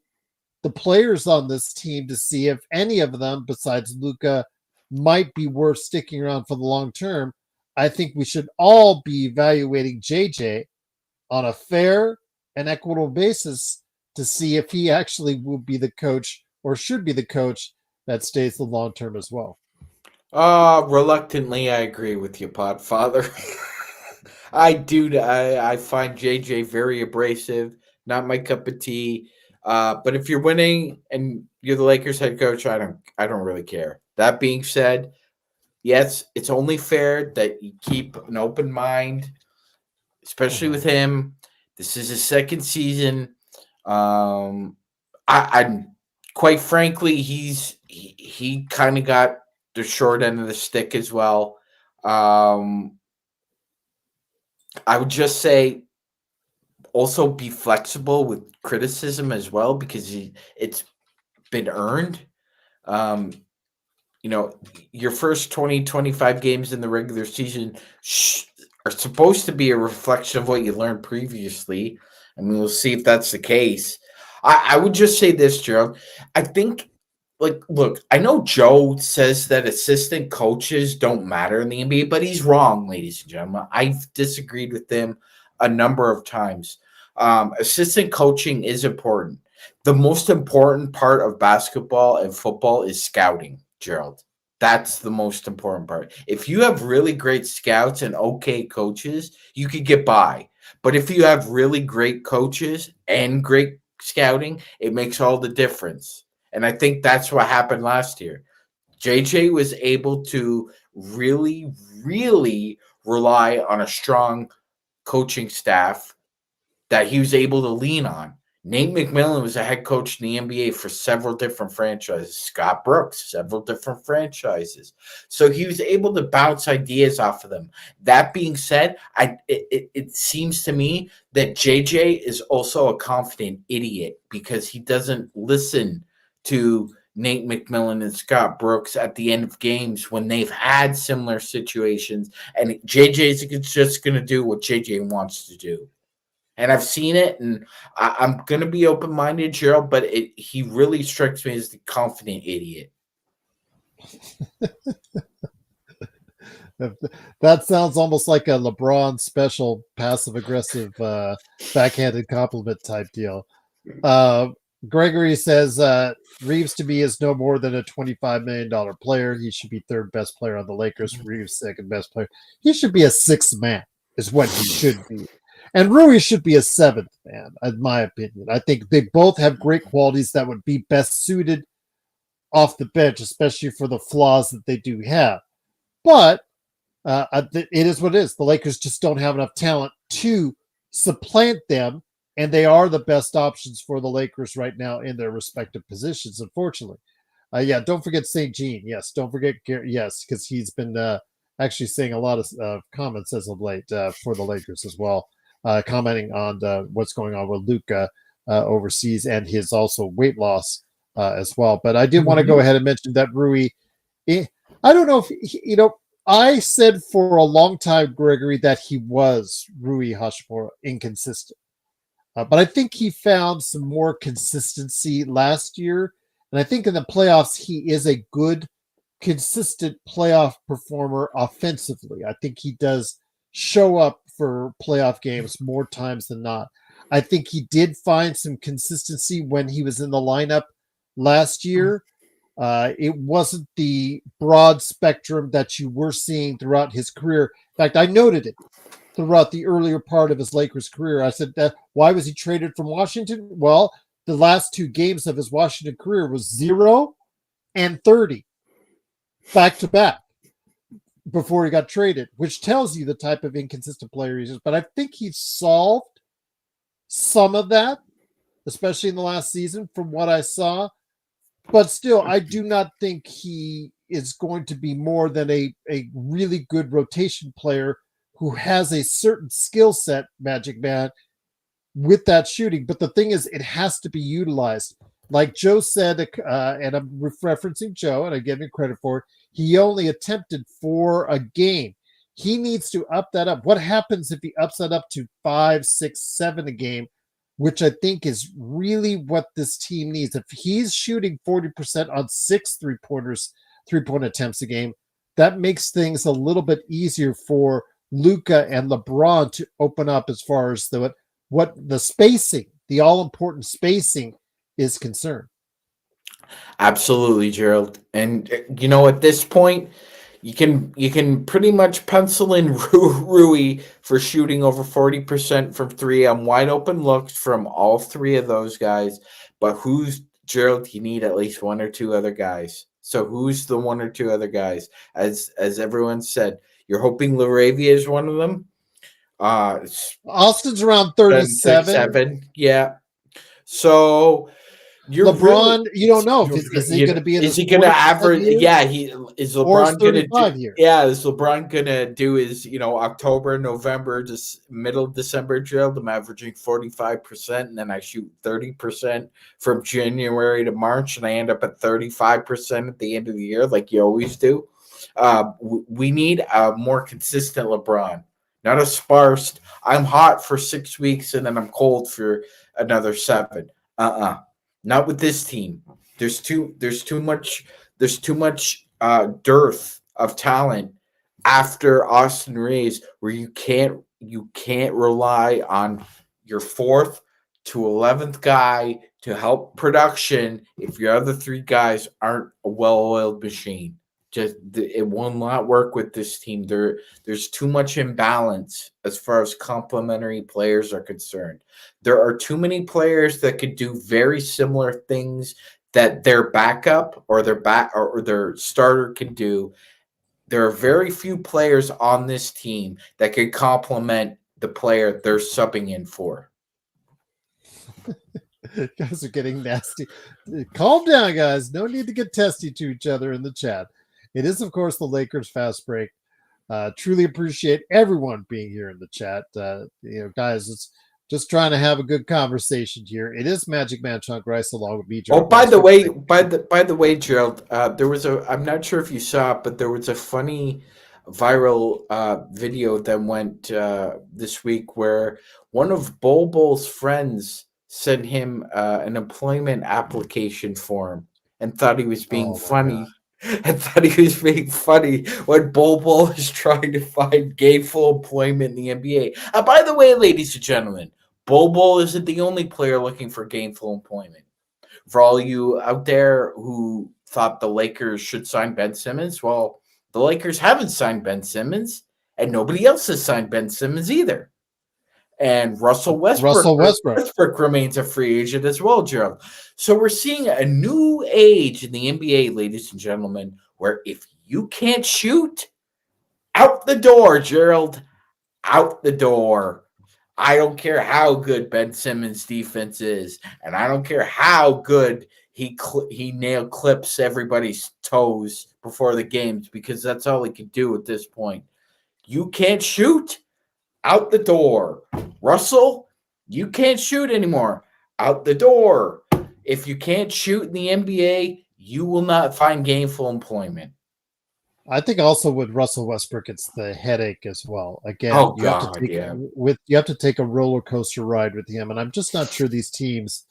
Speaker 1: the players on this team to see if any of them, besides Luka, might be worth sticking around for the long term. I think we should all be evaluating JJ on a fair and equitable basis to see if he actually will be the coach or should be the coach that stays the long term as well.
Speaker 2: Reluctantly, I agree with you, Podfather. I do. I find JJ very abrasive, not my cup of tea. But if you're winning and you're the Lakers head coach, I don't really care. That being said, yes, it's only fair that you keep an open mind, especially with him. This is his second season. I quite frankly, he kind of got the short end of the stick as well. I would just say also be flexible with criticism as well, because it's been earned. Your first 20, 25 games in the regular season are supposed to be a reflection of what you learned previously. I mean, we'll see if that's the case. I would just say this, Gerald. I think, look, I know Joe says that assistant coaches don't matter in the NBA, but he's wrong, ladies and gentlemen. I've disagreed with him a number of times. Assistant coaching is important. The most important part of basketball and football is scouting, Gerald. That's the most important part. If you have really great scouts and okay coaches, you could get by. But if you have really great coaches and great scouting, it makes all the difference. And I think that's what happened last year. JJ was able to really, really rely on a strong coaching staff that he was able to lean on. Nate McMillan was a head coach in the NBA for several different franchises. Scott Brooks, several different franchises. So he was able to bounce ideas off of them. That being said, it seems to me that JJ is also a confident idiot because he doesn't listen to Nate McMillan and Scott Brooks at the end of games when they've had similar situations. And JJ's just going to do what JJ wants to do. And I've seen it, and I'm going to be open-minded, Gerald, but he really strikes me as the confident idiot.
Speaker 1: That sounds almost like a LeBron special passive-aggressive backhanded compliment type deal. Gregory says, Reeves to me is no more than a $25 million player. He should be third best player on the Lakers. Reeves second best player. He should be a sixth man is what he should be. And Rui should be a seventh man, in my opinion. I think they both have great qualities that would be best suited off the bench, especially for the flaws that they do have. But it is what it is. The Lakers just don't have enough talent to supplant them, and they are the best options for the Lakers right now in their respective positions, unfortunately. Don't forget St. Jean. Yes, don't forget Garrett. Yes, because he's been actually saying a lot of comments as of late for the Lakers as well. Commenting on what's going on with Luka overseas and his also weight loss as well. But I did want to go ahead and mention that Rui, I don't know if, I said for a long time, Gregory, that he was Rui Hachimura inconsistent. But I think he found some more consistency last year. And I think in the playoffs, he is a good, consistent playoff performer offensively. I think he does show up for playoff games more times than not. I think he did find some consistency when he was in the lineup last year. It wasn't the broad spectrum that you were seeing throughout his career. In fact, I noted it throughout the earlier part of his Lakers career. I said that why was he traded from Washington? Well, the last two games of his Washington career was 0 and 30 back to back before he got traded, which tells you the type of inconsistent player he is. But I think he's solved some of that, especially in the last season from what I saw. But still, I do not think he is going to be more than a really good rotation player who has a certain skill set, Magic Man, with that shooting. But the thing is, it has to be utilized. Like Joe said, and I'm referencing Joe, and I give him credit for it, he only attempted 4 a game. He needs to up that up. What happens if he ups that up to 5, 6, 7 a game, which I think is really what this team needs. If he's shooting 40% on 6 three-point attempts a game, that makes things a little bit easier for Luka and LeBron to open up as far as what the spacing, the all-important spacing is concerned.
Speaker 2: Absolutely, Gerald. And at this point, you can pretty much pencil in Rui for shooting over 40% from 3 on wide open looks from all 3 of those guys. But Gerald? You need at least 1 or 2 other guys. So who's the 1 or 2 other guys? As everyone said, you're hoping Laravia is one of them.
Speaker 1: Austin's around 37.
Speaker 2: Yeah. So
Speaker 1: LeBron, you don't know if is he going to be in.
Speaker 2: Is he going to average?
Speaker 1: Years?
Speaker 2: Yeah, is LeBron going to do?
Speaker 1: Years?
Speaker 2: Yeah, is LeBron going to do his October, November, just middle of December drill? I'm averaging 45%, and then I shoot 30% from January to March, and I end up at 35% at the end of the year, like you always do. We need a more consistent LeBron, not a sparse. I'm hot for 6 weeks, and then I'm cold for another 7. Not with this team. There's too much dearth of talent after Austin Reeves, where you can't rely on your 4th to 11th guy to help production if your other 3 guys aren't a well-oiled machine. it will not work with this team. There's too much imbalance as far as complementary players are concerned. There are too many players that could do very similar things that their backup or their starter can do. There are very few players on this team that could complement the player they're subbing in for.
Speaker 1: Guys are getting nasty. Calm down, guys. No need to get testy to each other in the chat. It is, of course, the Lakers fast break. Truly appreciate everyone being here in the chat. Guys, it's just trying to have a good conversation here. It is Magic Man Chunk Rice along with me.
Speaker 2: Oh, by the way, Gerald, there was I'm not sure if you saw it, but there was a funny viral video that went this week where one of Bol's friends sent him an employment application form and thought he was being funny. And thought he was being funny when Bol is trying to find gainful employment in the NBA. By the way, ladies and gentlemen, Bol isn't the only player looking for gainful employment. For all you out there who thought the Lakers should sign Ben Simmons, well, the Lakers haven't signed Ben Simmons, and nobody else has signed Ben Simmons either. And Russell Westbrook remains a free agent as well, Gerald. So we're seeing a new age in the NBA, ladies and gentlemen, where if you can't shoot, out the door, Gerald, out the door. I don't care how good Ben Simmons' defense is, and I don't care how good he nail clips everybody's toes before the games, because that's all he can do at this point. You can't shoot, out the door. Russell, you can't shoot anymore. Out the door. If you can't shoot in the NBA, you will not find gainful employment.
Speaker 1: I think also with Russell Westbrook, it's the headache as well. Again, you have to take a roller coaster ride with him, and I'm just not sure these teams.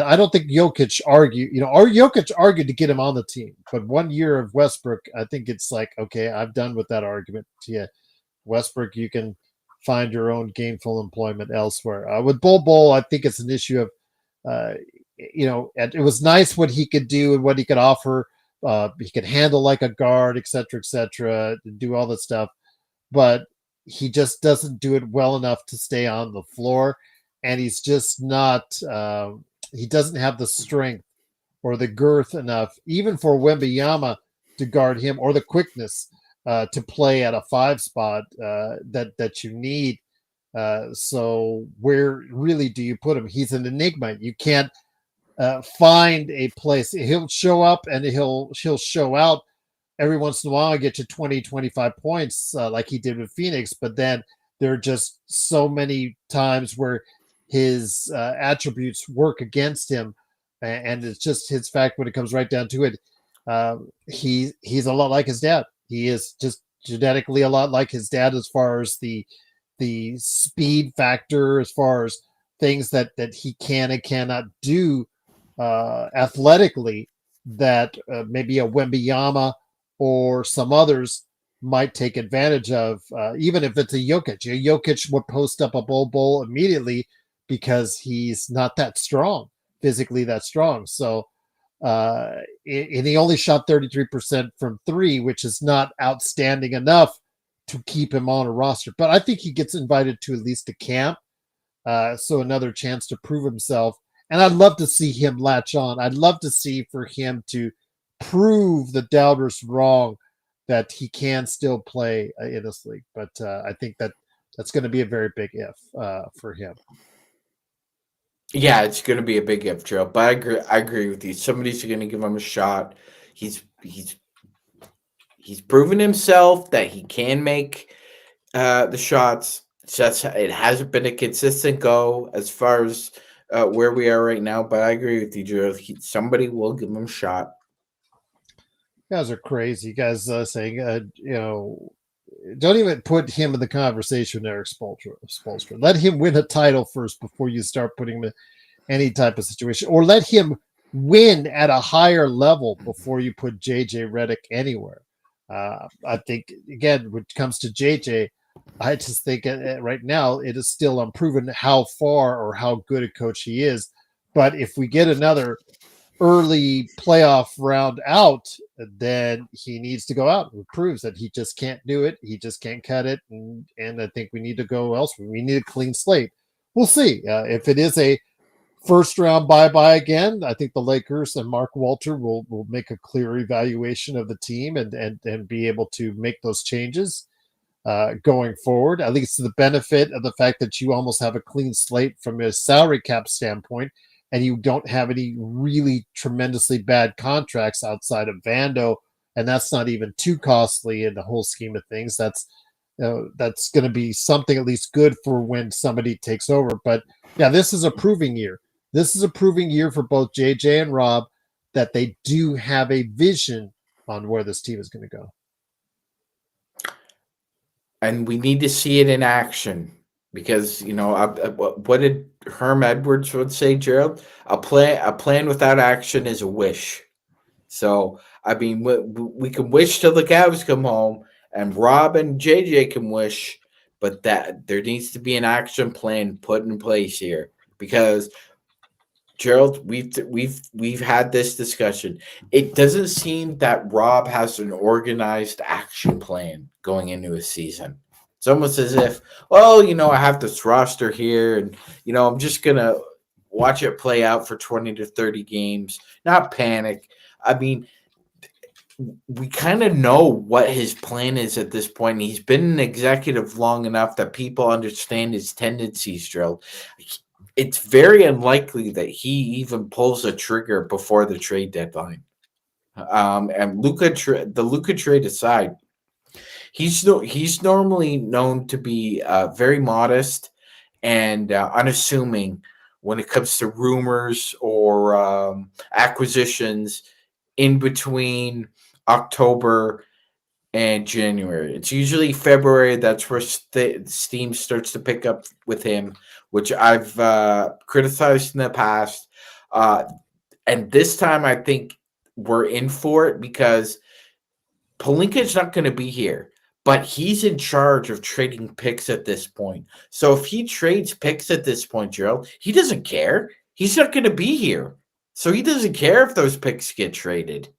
Speaker 1: I don't think Jokic argued to get him on the team, but 1 year of Westbrook, I think it's like, okay, I'm done with that argument. Yeah, Westbrook, you can find your own gainful employment elsewhere. With Bol, I think it's an issue of, it was nice what he could do and what he could offer. He could handle like a guard, et cetera, do all that stuff. But he just doesn't do it well enough to stay on the floor. And he's just not, he doesn't have the strength or the girth enough, even for Wembanyama to guard him, or the quickness to play at a 5 spot that you need. So where really do you put him? He's an enigma. You can't find a place. He'll show up and he'll show out every once in a while, get you 20, 25 points like he did with Phoenix. But then there are just so many times where his attributes work against him. And it's just his fact when it comes right down to it. He's a lot like his dad. He is just genetically a lot like his dad as far as the speed factor, as far as things that he can and cannot do athletically that maybe a Wembanyama or some others might take advantage of, even if it's a Jokic. Jokic would post up a Bol immediately because he's not that strong, physically that strong. So and he only shot 33% from 3, which is not outstanding enough to keep him on a roster. But I think he gets invited to at least a camp. So another chance to prove himself. And I'd love to see him latch on. I'd love to see for him to prove the doubters wrong, that he can still play in this league. But I think that's going to be a very big if for him.
Speaker 2: Yeah, it's going to be a big if, Joe. But I agree with you. Somebody's going to give him a shot. He's proven himself that he can make the shots. It hasn't been a consistent go as far as where we are right now. But I agree with you, Joe. Somebody will give him a shot.
Speaker 1: You guys are crazy. You guys saying, don't even put him in the conversation, Eric Spoelstra. Let him win a title first before you start putting him in any type of situation. Or let him win at a higher level before you put JJ Redick anywhere. I think, again, when it comes to JJ, I just think right now it is still unproven how far or how good a coach he is. But if we get another early playoff round out, then he needs to go out. It proves that he just can't do it. He just can't cut it. And I think we need to go elsewhere. We need a clean slate. We'll see. If it is a first round bye again, I think the Lakers and Mark Walter will make a clear evaluation of the team and be able to make those changes going forward, at least to the benefit of the fact that you almost have a clean slate from a salary cap standpoint, and you don't have any really tremendously bad contracts outside of Vando, and that's not even too costly in the whole scheme of things. That's going to be something at least good for when somebody takes over. But yeah, this is a proving year. This is a proving year for both JJ and Rob that they do have a vision on where this team is going to go.
Speaker 2: And we need to see it in action because, what did Herm Edwards would say, Gerald? A plan without action is a wish. So, I mean, we can wish till the cows come home, and Rob and JJ can wish, but that there needs to be an action plan put in place here because, Gerald, we've had this discussion. It doesn't seem that Rob has an organized action plan going into a season. It's almost as if, I have this roster here, and I'm just gonna watch it play out for 20 to 30 games, not panic. I mean, we kind of know what his plan is at this point. He's been an executive long enough that people understand his tendencies, Gerald. It's very unlikely that he even pulls a trigger before the trade deadline. And the Luka trade aside, he's normally known to be very modest and unassuming when it comes to rumors or acquisitions in between October and January. It's usually February. That's where steam starts to pick up with him, which I've criticized in the past. And this time I think we're in for it because Pelinka's not going to be here, but he's in charge of trading picks at this point. So if he trades picks at this point, Gerald, he doesn't care. He's not going to be here. So he doesn't care if those picks get traded.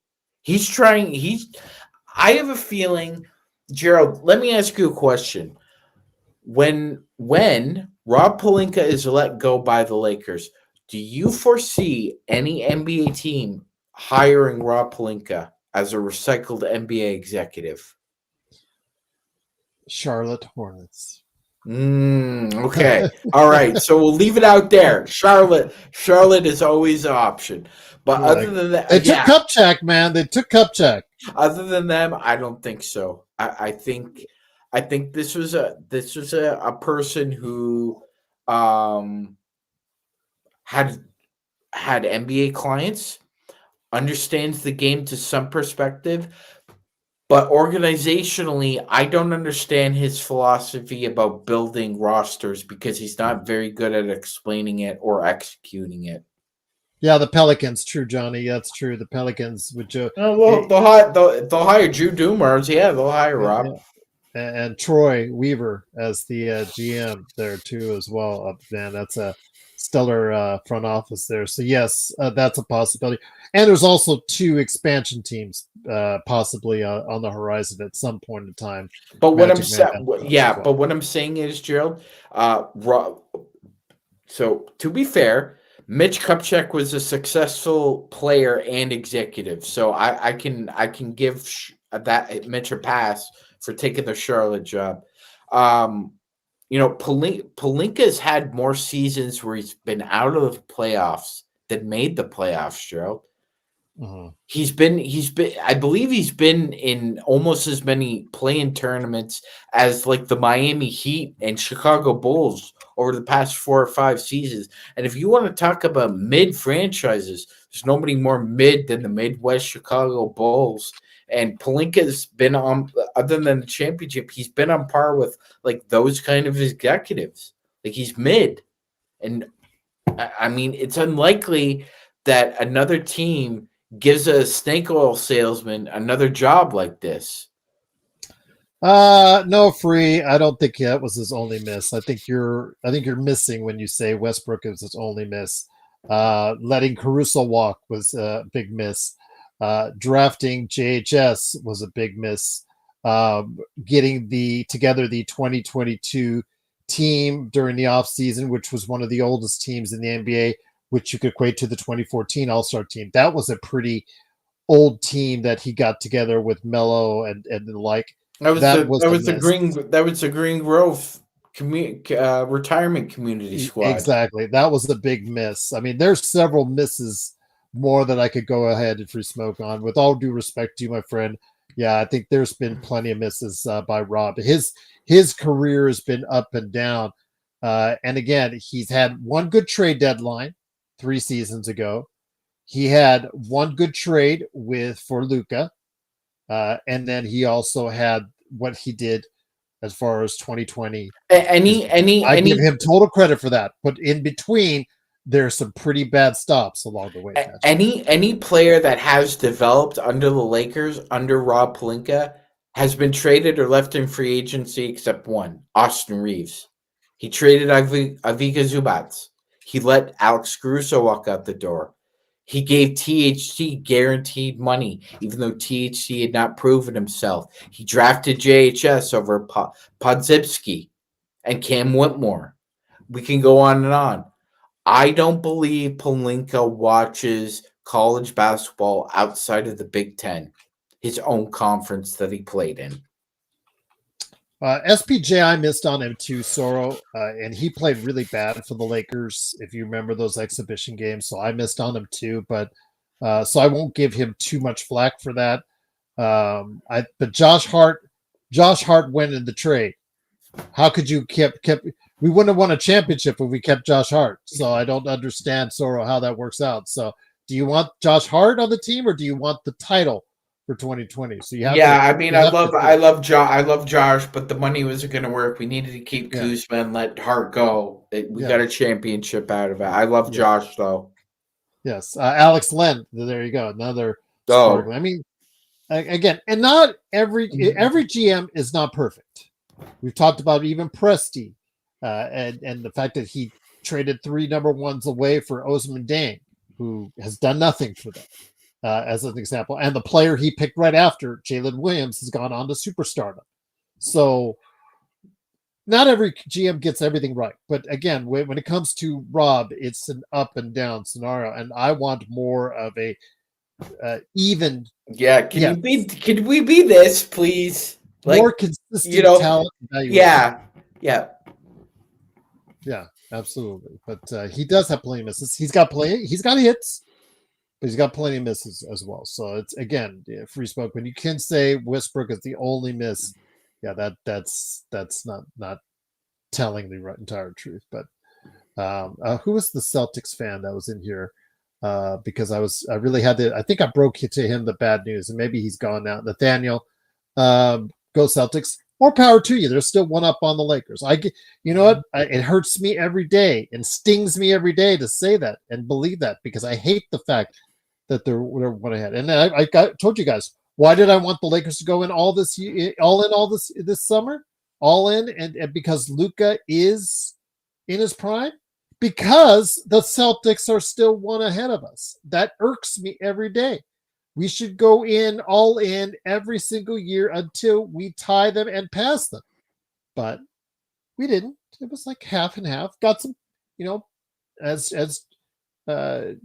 Speaker 2: I have a feeling, Gerald, let me ask you a question. When Rob Pelinka is let go by the Lakers, do you foresee any NBA team hiring Rob Pelinka as a recycled NBA executive?
Speaker 1: Charlotte Hornets.
Speaker 2: Okay. All right. So we'll leave it out there. Charlotte is always an option. But other than that,
Speaker 1: they took Kupchak, man. They took Kupchak.
Speaker 2: Other than them, I don't think so. I think this was a person who had NBA clients, understands the game to some perspective, but organizationally, I don't understand his philosophy about building rosters because he's not very good at explaining it or executing it.
Speaker 1: Yeah, the Pelicans. True, Johnny. That's true. The Pelicans with Joe.
Speaker 2: They'll hire Drew Dumars. Yeah, they'll hire Rob.
Speaker 1: Yeah. And Troy Weaver as the GM there too as well. Man, that's a stellar front office there. So yes, that's a possibility. And there's also 2 expansion teams possibly on the horizon at some point in time.
Speaker 2: But what I'm saying, but what I'm saying is, Gerald, so to be fair, Mitch Kupchak was a successful player and executive, so I can give that Mitch a pass for taking the Charlotte job. Pelinka's had more seasons where he's been out of the playoffs than made the playoffs, Gerald.
Speaker 1: Uh-huh.
Speaker 2: He's been I believe he's been in almost as many play-in tournaments as like the Miami Heat and Chicago Bulls over the past 4 or 5 seasons. And if you want to talk about mid franchises, there's nobody more mid than the Midwest Chicago Bulls. And Pelinka's been on, other than the championship, he's been on par with like those kind of executives. Like he's mid. And I mean, it's unlikely that another team gives a snake oil salesman another job like this.
Speaker 1: No, Free. I don't think that was his only miss. I think you're missing when you say Westbrook is his only miss. Letting Caruso walk was a big miss. Drafting JHS was a big miss. Getting together the 2022 team during the offseason, which was one of the oldest teams in the NBA, which you could equate to the 2014 All-Star team. That was a pretty old team that he got together with Melo and the like.
Speaker 2: That was the Green Grove retirement community squad.
Speaker 1: Exactly. That was the big miss. I mean, there's several misses more that I could go ahead and free smoke on. With all due respect to you, my friend, yeah, I think there's been plenty of misses by Rob. His career has been up and down. And again, he's had one good trade deadline 3 seasons ago. He had one good trade for Luka. And then he also had what he did as far as 2020. I give him total credit for that. But in between, there's some pretty bad stops along the way.
Speaker 2: Any player that has developed under the Lakers, under Rob Pelinka, has been traded or left in free agency except one, Austin Reeves. He traded Ivica Zubac. He let Alex Caruso walk out the door. He gave THT guaranteed money, even though THT had not proven himself. He drafted JHS over Podzibski and Cam Whitmore. We can go on and on. I don't believe Pelinka watches college basketball outside of the Big Ten, his own conference that he played in.
Speaker 1: SPJ, I missed on him too, Soro, and he played really bad for the Lakers, if you remember those exhibition games. So I missed on him too, but so I won't give him too much flack for that. But Josh Hart went in the trade. How could you kept? We wouldn't have won a championship if we kept Josh Hart. So I don't understand, Soro, how that works out. So do you want Josh Hart on the team, or do you want the title for 2020? So you have
Speaker 2: I love Josh, but the money wasn't going to work. We needed to keep Kuzma and let Hart go. We got a championship out of it. I love Josh though.
Speaker 1: Yes, Alex Len. There you go. Another. Sparkle. I mean, again, and not every GM is not perfect. We've talked about even Presti, and the fact that he traded 3 number 1s away for Osman Dane, who has done nothing for them. As an example, and the player he picked right after, Jalen Williams, has gone on to superstardom. So not every GM gets everything right, but again, when it comes to Rob, it's an up and down scenario, and I want more of a even.
Speaker 2: Yeah, can we be this, please?
Speaker 1: More consistent talent
Speaker 2: evaluation.
Speaker 1: Yeah, absolutely. But he does have plenty of misses. He's got hits. But he's got plenty of misses as well. So it's, again, free smoke. When you can say Westbrook is the only miss, that's not telling the entire truth. But who was the Celtics fan that was in here? Because I really had I think I broke to him the bad news, and maybe he's gone now. Nathaniel, go Celtics. More power to you. There's still one up on the Lakers. You know what? It hurts me every day and stings me every day to say that and believe that, because I hate the fact that they're one ahead. And I told you guys, why did I want the Lakers to go in all this summer? All in, and because Luka is in his prime? Because the Celtics are still one ahead of us. That irks me every day. We should go all in every single year until we tie them and pass them. But we didn't. It was like half and half. Got some, as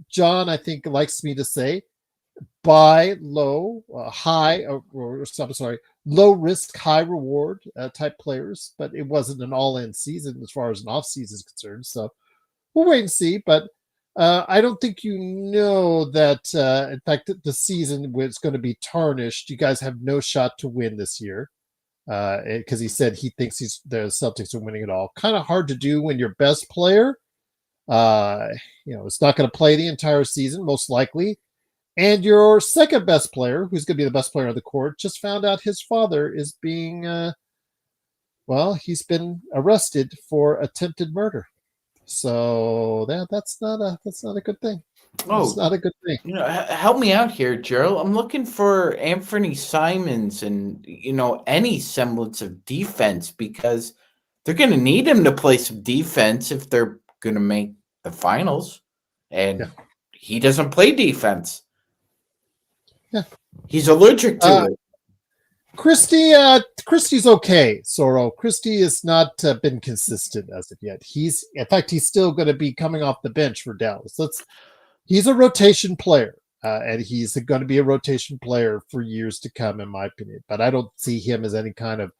Speaker 1: John, I think, likes me to say, buy low, low risk, high reward type players. But it wasn't an all-in season as far as an off season is concerned. So we'll wait and see. But I don't think that, in fact, the season was going to be tarnished. You guys have no shot to win this year, because he said he thinks the Celtics are winning it all. Kind of hard to do when your best player, it's not going to play the entire season, most likely. And your second best player, who's going to be the best player on the court, just found out his father is being, he's been arrested for attempted murder. So that's not a good thing. It's not a good thing.
Speaker 2: Help me out here, Gerald. I'm looking for Anthony Simons and any semblance of defense, because they're going to need him to play some defense if they're going to make the finals. and he doesn't play defense.
Speaker 1: Yeah.
Speaker 2: He's allergic to it.
Speaker 1: Christie's okay, Soro. Christie has not been consistent as of yet. In fact, he's still going to be coming off the bench for Dallas. He's a rotation player, and he's going to be a rotation player for years to come, in my opinion. But I don't see him as any kind of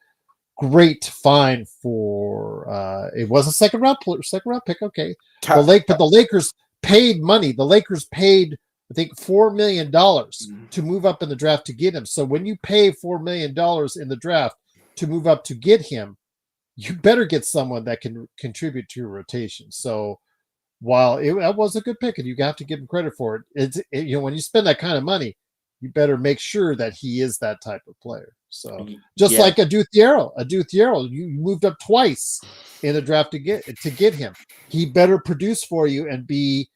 Speaker 1: great find for. It was a second round pick. Okay, but the Lakers paid money. The Lakers paid, I think, $4 million to move up in the draft to get him. So when you pay $4 million in the draft to move up to get him, you better get someone that can contribute to your rotation. So while that was a good pick, and you have to give him credit for it, when you spend that kind of money, you better make sure that he is that type of player. So just like Adou Thiero, you moved up twice in the draft to get him. He better produce for you and be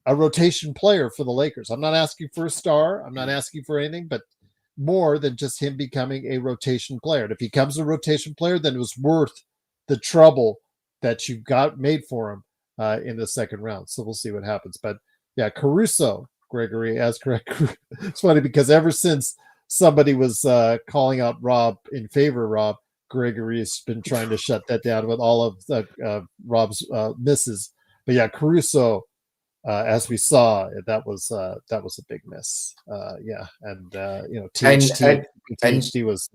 Speaker 1: a rotation player for the Lakers. I'm not asking for a star. I'm not asking for anything, but more than just him becoming a rotation player. And if he becomes a rotation player, then it was worth the trouble that you got made for him in the second round. So we'll see what happens. But yeah, Caruso, Gregory, as correct. It's funny because ever since somebody was calling out Rob in favor of Rob, Gregory has been trying to shut that down with all of Rob's misses. But yeah, Caruso, as we saw, that was a big miss. THT was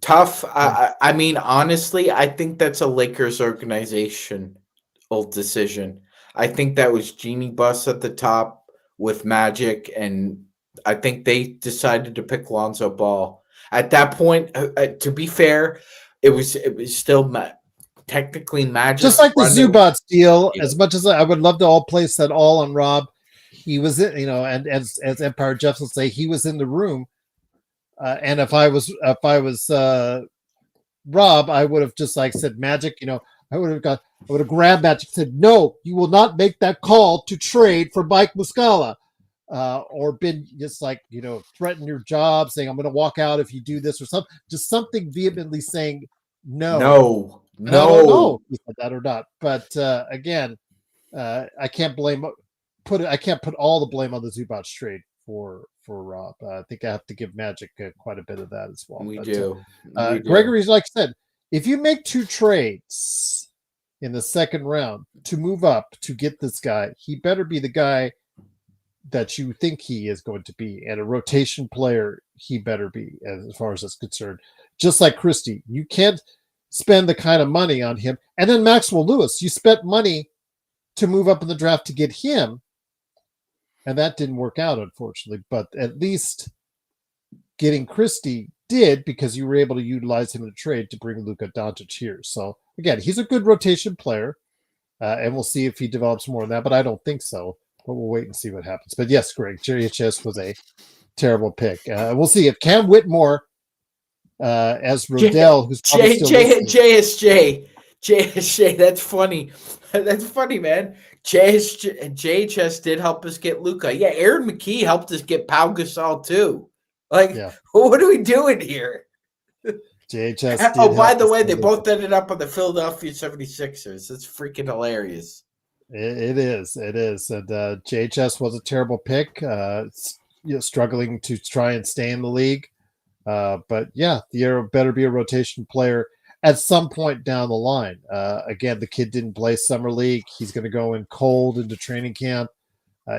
Speaker 2: tough. I mean, honestly, I think that's a Lakers organizational decision. I think that was Jeannie Buss at the top with Magic, and I think they decided to pick Lonzo Ball. At that point, to be fair, it was still technically Magic.
Speaker 1: Just like the Zubats deal, as much as I would love to all place that all on Rob, he was in, and as Empire Jeff will say, he was in the room. And if I was Rob, I would have just said Magic, I would have grabbed Magic and said, no, you will not make that call to trade for Mike Muscala. Or been just threaten your job, saying, I'm going to walk out if you do this or something. Just something vehemently saying no. And I don't know if he said that or not. But again, I can't put all the blame on the Zubac trade for Rob. I think I have to give Magic quite a bit of that as well.
Speaker 2: We do.
Speaker 1: Gregory's, like I said, if you make 2 trades in the second round to move up to get this guy, he better be the guy that you think he is going to be, and a rotation player he better be, as far as that's concerned. Just like Christie, you can't spend the kind of money on him. And then Maxwell Lewis, you spent money to move up in the draft to get him, and that didn't work out, unfortunately. But at least getting Christie did, because you were able to utilize him in a trade to bring Luka Doncic here. So again, he's a good rotation player, and we'll see if he develops more than that, but I don't think so. But we'll wait and see what happens. But yes, Greg, JHS was a terrible pick. We'll see if Cam Whitmore as Rodell, who's probably
Speaker 2: JSJ. That's funny. That's funny, man. JHS did help us get Luka. Yeah, Aaron McKee helped us get Pau Gasol too. What are we doing here?
Speaker 1: JHS.
Speaker 2: Oh, by the way, they both ended up on the Philadelphia 76ers. It's freaking hilarious.
Speaker 1: It is. And JHS was a terrible pick, struggling to try and stay in the league. But yeah, Thiero better be a rotation player at some point down the line. Again, the kid didn't play summer league. He's going to go in cold into training camp.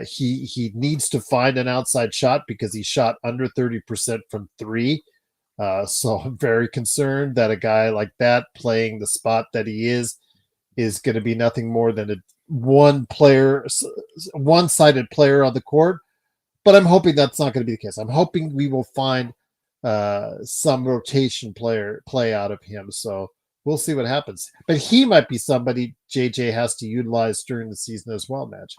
Speaker 1: He needs to find an outside shot because he shot under 30% from 3. So I'm very concerned that a guy like that playing the spot that he is going to be nothing more than a one-sided player on the court. But I'm hoping that's not going to be the case. I'm hoping we will find some rotation play out of him. So we'll see what happens. But he might be somebody JJ has to utilize during the season as well, Magic.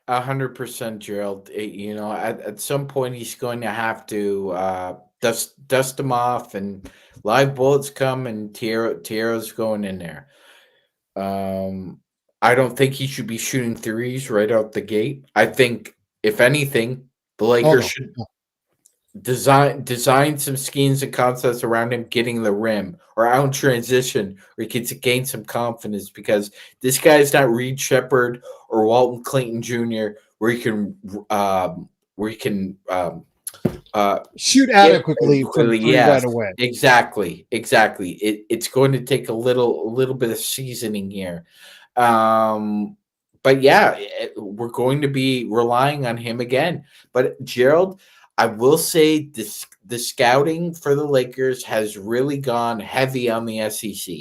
Speaker 2: 100%, Gerald. At some point he's going to have to dust him off, and live bullets come, and Thiero's going in there. I don't think he should be shooting threes right out the gate. I think, if anything, the Lakers should. design some schemes and concepts around him getting the rim or out in transition where he gets to gain some confidence, because this guy is not Reed Shepherd or Walton Clayton Jr. where he can where he can
Speaker 1: Shoot
Speaker 2: get
Speaker 1: adequately from
Speaker 2: quickly.
Speaker 1: three right
Speaker 2: Yes,
Speaker 1: away.
Speaker 2: exactly. It's going to take a little bit of seasoning here. But yeah, we're going to be relying on him again. But Gerald, I will say this: the scouting for the Lakers has really gone heavy on the SEC.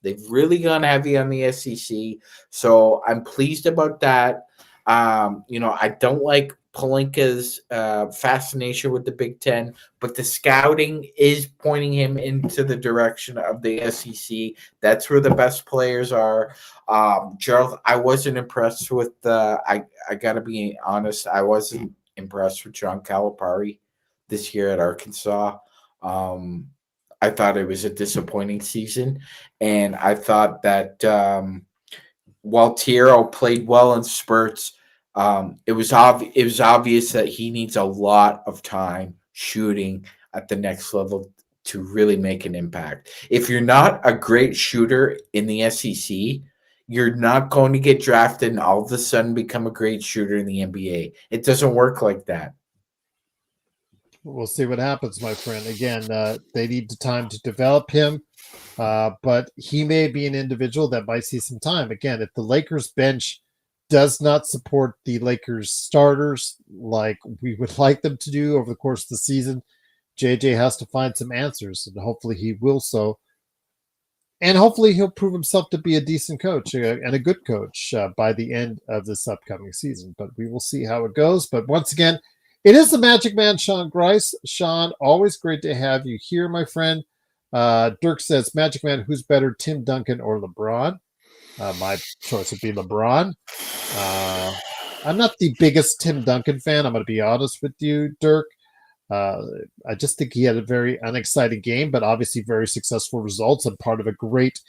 Speaker 2: They've really gone heavy on the SEC, so I'm pleased about that. I don't like Palinka's fascination with the Big Ten, but the scouting is pointing him into the direction of the SEC. That's where the best players are. Gerald, I wasn't impressed with the. I gotta be honest, I wasn't impressed with John Calipari this year at Arkansas. Um, I thought it was a disappointing season, and I thought that while Tierra played well in spurts, it was obvious that he needs a lot of time shooting at the next level to really make an impact. If you're not a great shooter in the SEC, you're not going to get drafted and all of a sudden become a great shooter in the NBA. It doesn't work like that.
Speaker 1: We'll see what happens, my friend. Again, they need the time to develop him, but he may be an individual that might see some time. Again, if the Lakers bench does not support the Lakers starters like we would like them to do over the course of the season, JJ has to find some answers, and hopefully he will so. And hopefully he'll prove himself to be a decent coach and a good coach by the end of this upcoming season. But we will see how it goes. But once again, it is the Magic Man, Sean Grice. Sean, always great to have you here, my friend. Dirk says, Magic Man, who's better, Tim Duncan or LeBron? My choice would be LeBron. I'm not the biggest Tim Duncan fan. I'm going to be honest with you, Dirk. I just think he had a very unexciting game, but obviously very successful results and part of a great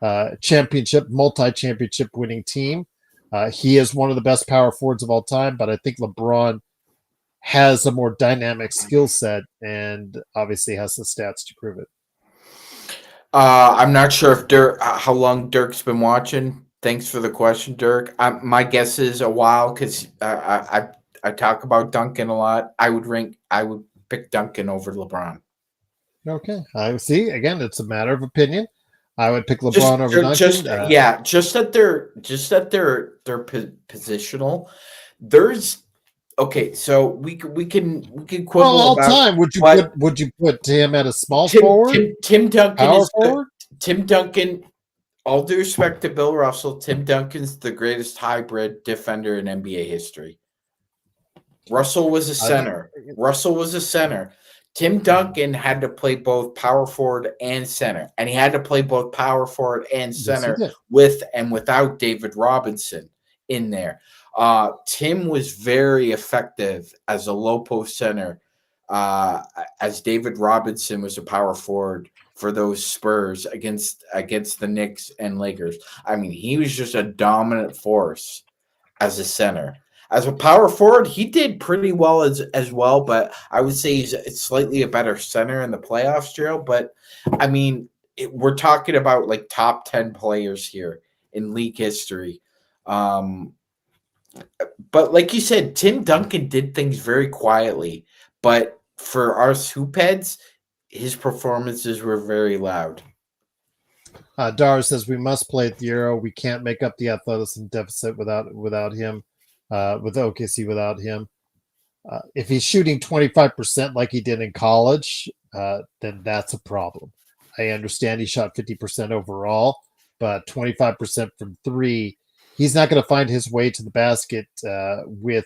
Speaker 1: multi-championship winning team. He is one of the best power forwards of all time, but I think LeBron has a more dynamic skill set and obviously has the stats to prove it.
Speaker 2: I'm not sure if Dirk, how long Dirk's been watching. Thanks for the question, Dirk. My guess is a while because I talk about Duncan a lot. I would pick Duncan over LeBron.
Speaker 1: Okay, I see. Again, it's a matter of opinion. I would pick LeBron over Duncan.
Speaker 2: Just that they're positional. There's okay, so we can quibble
Speaker 1: all
Speaker 2: about
Speaker 1: time. Would you put him at a small forward?
Speaker 2: Tim Duncan
Speaker 1: power forward?
Speaker 2: Tim Duncan. All due respect to Bill Russell, Tim Duncan's the greatest hybrid defender in NBA history. Russell was a center. Tim Duncan had to play both power forward and center, and he had to play both power forward and center with and without David Robinson in there. Tim was very effective as a low post center, as David Robinson was a power forward for those Spurs against the Knicks and Lakers. I mean, he was just a dominant force as a center. As a power forward, he did pretty well as well, but I would say he's slightly a better center in the playoffs, Gerald. But I mean, we're talking about like top 10 players here in league history. But like you said, Tim Duncan did things very quietly. But for our hoop heads, his performances were very loud.
Speaker 1: Dara says we must play at the Euro. We can't make up the athleticism deficit without him. With OKC without him. If he's shooting 25% like he did in college, then that's a problem. I understand he shot 50% overall, but 25% from three, he's not going to find his way to the basket with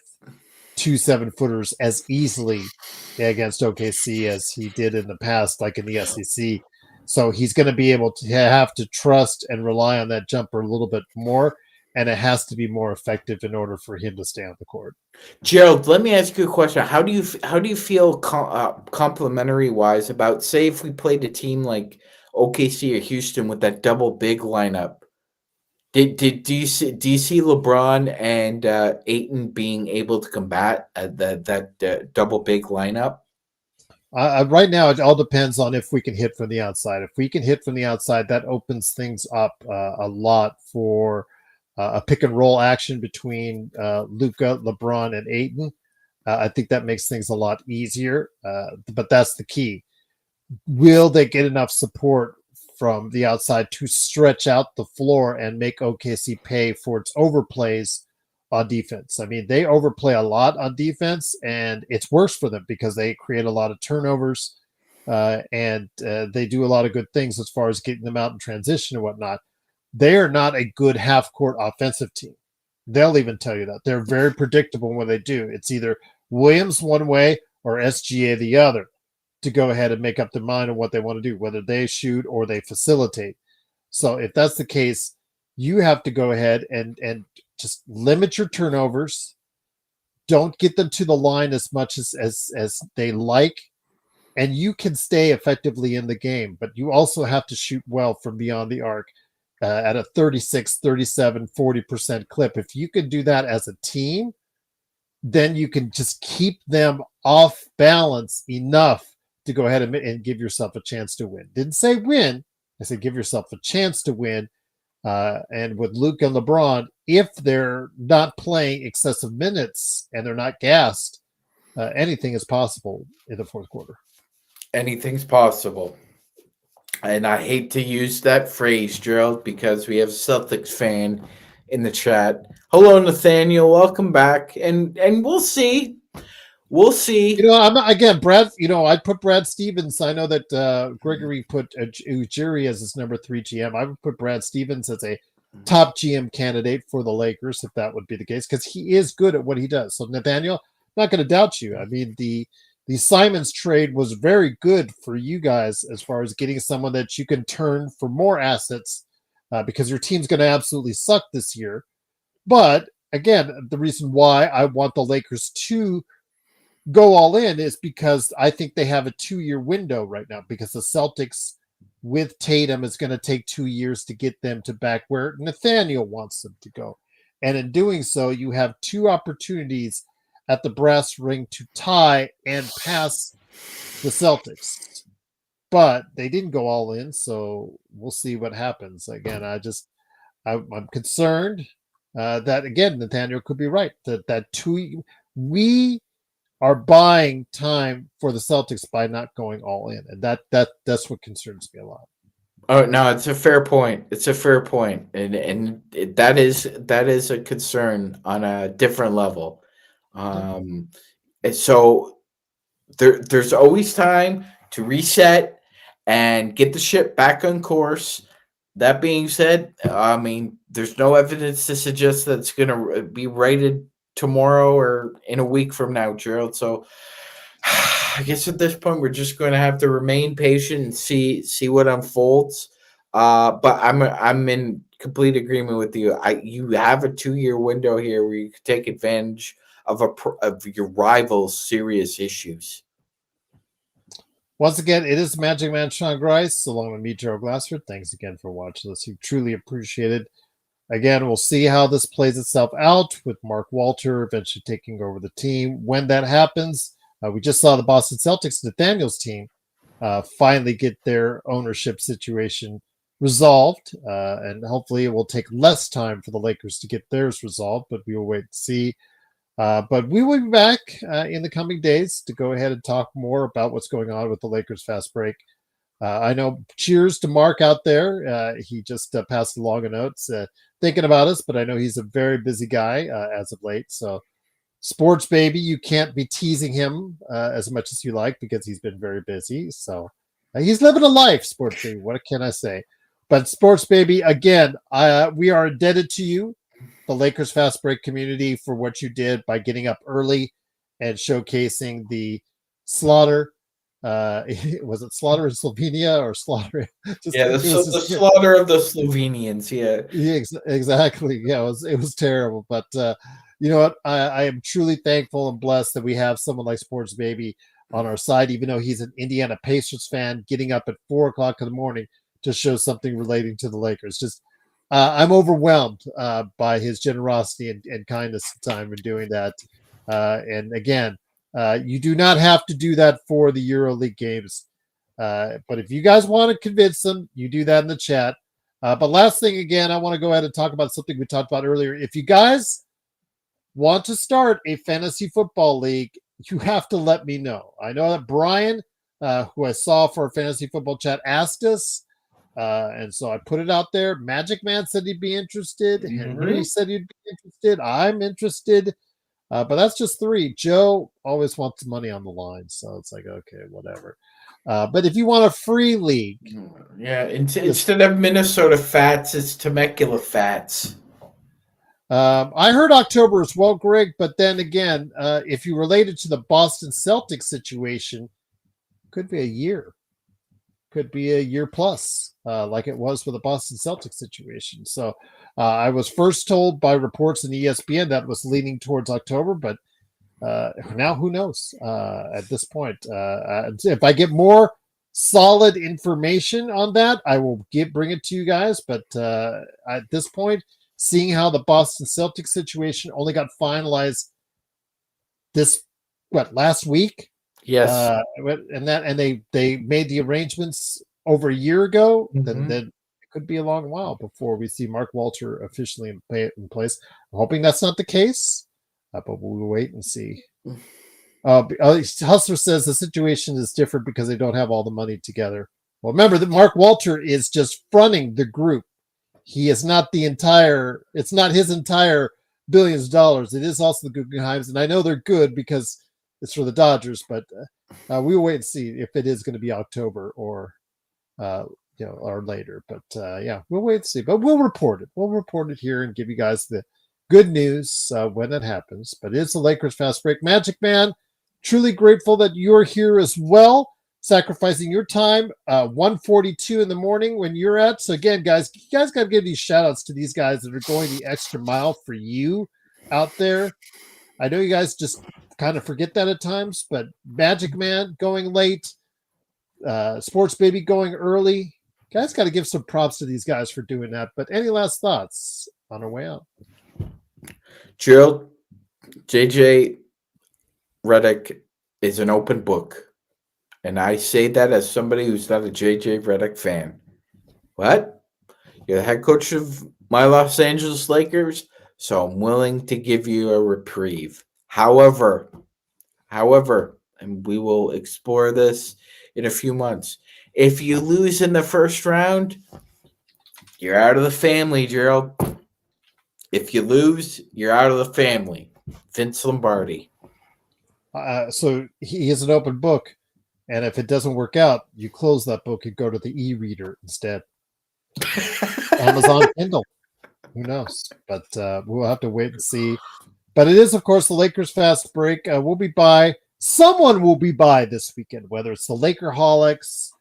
Speaker 1: 2 7-footers as easily against OKC as he did in the past, like in the SEC. So he's going to be able to have to trust and rely on that jumper a little bit more. And it has to be more effective in order for him to stay on the court.
Speaker 2: Gerald, let me ask you a question. How do you feel complimentary wise about, say, if we played a team like OKC or Houston with that double big lineup? Do you see LeBron and Ayton being able to combat that double big lineup?
Speaker 1: Right now, it all depends on if we can hit from the outside. If we can hit from the outside, that opens things up a lot for a pick and roll action between Luka, LeBron, and Ayton. I think that makes things a lot easier, but that's the key. Will they get enough support from the outside to stretch out the floor and make OKC pay for its overplays on defense? I mean, they overplay a lot on defense, and it's worse for them because they create a lot of turnovers, and they do a lot of good things as far as getting them out in transition and whatnot. They are not a good half-court offensive team. They'll even tell you that. They're very predictable when they do. It's either Williams one way or SGA the other to go ahead and make up their mind on what they want to do, whether they shoot or they facilitate. So if that's the case, you have to go ahead and just limit your turnovers. Don't get them to the line as much as they like, and you can stay effectively in the game, but you also have to shoot well from beyond the arc at a 36, 37, 40% clip. If you can do that as a team, then you can just keep them off balance enough to go ahead and give yourself a chance to win. Didn't say win. I said give yourself a chance to win. And with Luka and LeBron, if they're not playing excessive minutes and they're not gassed, anything is possible in the fourth quarter.
Speaker 2: Anything's possible. And I hate to use that phrase, Gerald, because we have a Celtics fan in the chat. Hello, Nathaniel. Welcome back. And we'll see. We'll see.
Speaker 1: I'm not, again, Brad. I put Brad Stevens. I know that Gregory put Ujiri as his number 3 GM. I would put Brad Stevens as a top GM candidate for the Lakers if that would be the case, because he is good at what he does. So Nathaniel, I'm not going to doubt you. I mean, the Simons trade was very good for you guys as far as getting someone that you can turn for more assets because your team's going to absolutely suck this year. But again, the reason why I want the Lakers to go all in is because I think they have a 2-year window right now, because the Celtics with Tatum is going to take 2 years to get them to back where Nathaniel wants them to go. And in doing so, you have 2 opportunities at the brass ring to tie and pass the Celtics. But they didn't go all in, so we'll see what happens. Again, I'm concerned that, again, Nathaniel could be right. We are buying time for the Celtics by not going all in, and that's what concerns me a lot.
Speaker 2: Oh no, it's a fair point. It's a fair point, and that is a concern on a different level. And so there's always time to reset and get the ship back on course. That being said, I mean, there's no evidence to suggest that it's going to be righted tomorrow or in a week from now, Gerald. So I guess at this point we're just going to have to remain patient and see what unfolds. But I'm in complete agreement with you. You have a 2-year window here where you can take advantage of your rival's serious issues.
Speaker 1: Once again, it is Magic Man Sean Grice, along with me, Gerald Glassford. Thanks again for watching this. We truly appreciate it. Again, we'll see how this plays itself out with Mark Walter eventually taking over the team. When that happens, we just saw the Boston Celtics, Nathaniel's team, finally get their ownership situation resolved. And hopefully it will take less time for the Lakers to get theirs resolved, but we will wait and see. But we will be back in the coming days to go ahead and talk more about what's going on with the Lakers fast break. I know, cheers to Mark out there. He just passed along a note thinking about us, but I know he's a very busy guy as of late. So, Sports Baby, you can't be teasing him as much as you like because he's been very busy. So, he's living a life, Sports Baby. What can I say? But Sports Baby, again, we are indebted to you, the Lakers fast break community, for what you did by getting up early and showcasing the slaughter. Was it slaughter in Slovenia or slaughter?
Speaker 2: The slaughter of the Slovenians.
Speaker 1: Yeah, exactly. Yeah, it was terrible. But you know what? I am truly thankful and blessed that we have someone like Sports Baby on our side, even though he's an Indiana Pacers fan, getting up at 4:00 in the morning to show something relating to the Lakers. Just I'm overwhelmed by his generosity and kindness at the time in doing that. And again, You do not have to do that for the EuroLeague games. But if you guys want to convince them, you do that in the chat. But last thing, again, I want to go ahead and talk about something we talked about earlier. If you guys want to start a fantasy football league, you have to let me know. I know that Brian, who I saw for our fantasy football chat, asked us. And so I put it out there. Magic Man said he'd be interested. Henry said he'd be interested. I'm interested. But that's just 3. Joe always wants money on the line. So it's like, okay, whatever. But if you want a free league.
Speaker 2: Yeah, instead of Minnesota Fats, it's Temecula Fats.
Speaker 1: I heard October as well, Greg. But then again, if you relate it to the Boston Celtics situation, could be a year. Could be a year plus, like it was for the Boston Celtics situation. So I was first told by reports in ESPN that was leaning towards October, but now who knows at this point. If I get more solid information on that, I will bring it to you guys. But at this point, seeing how the Boston Celtics situation only got finalized last week.
Speaker 2: Yes.
Speaker 1: And they made the arrangements over a year ago, then it could be a long while before we see Mark Walter officially in place. I'm hoping that's not the case, but we'll wait and see. Hustler says the situation is different because they don't have all the money together. Well, remember that Mark Walter is just fronting the group. He is not it's not his entire billions of dollars. It is also the Guggenheims, and I know they're good because it's for the Dodgers, but we will wait and see if it is going to be October or or later. But we'll wait and see. But we'll report it. We'll report it here and give you guys the good news when it happens. But it's the Lakers Fast Break. Magic Man, truly grateful that you're here as well, sacrificing your time. 1:42 in the morning when you're at. So again, guys, you guys got to give these shout outs to these guys that are going the extra mile for you out there. I know you guys just kind of forget that at times, but Magic Man going late, Sports Baby going early. Guys got to give some props to these guys for doing that. But any last thoughts on our way out?
Speaker 2: Gerald, JJ Redick is an open book. And I say that as somebody who's not a JJ Redick fan. What? You're the head coach of my Los Angeles Lakers, so I'm willing to give you a reprieve. However, and we will explore this in a few months, if you lose in the first round, you're out of the family, Gerald. If you lose, you're out of the family. Vince Lombardi.
Speaker 1: So he is an open book, and if it doesn't work out, you close that book and go to the e-reader instead. Amazon Kindle. Who knows? But we'll have to wait and see. But it is, of course, the Lakers Fast Break. We'll be by. Someone will be by this weekend, whether it's the Lakerholics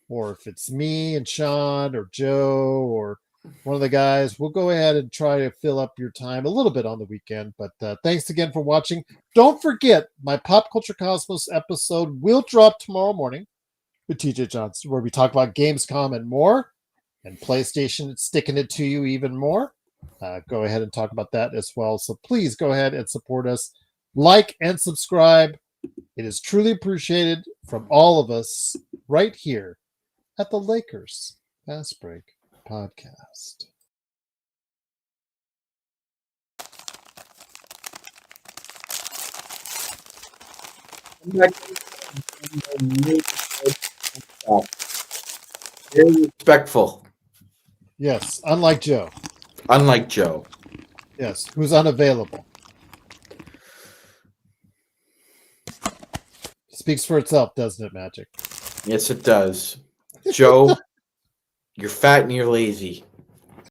Speaker 1: or if it's me and Sean or Joe or one of the guys. We'll go ahead and try to fill up your time a little bit on the weekend. But thanks again for watching. Don't forget, my Pop Culture Cosmos episode will drop tomorrow morning with TJ Johnson, where we talk about Gamescom and more, and PlayStation sticking it to you even more. Go ahead and talk about that as well. So please go ahead and support us. Like and subscribe. It is truly appreciated from all of us right here at the Lakers Fast Break Podcast.
Speaker 2: Very respectful.
Speaker 1: Yes, unlike Joe.
Speaker 2: Unlike Joe.
Speaker 1: Yes, who's unavailable. Speaks for itself, doesn't it, Magic?
Speaker 2: Yes, it does. Joe, you're fat and you're lazy.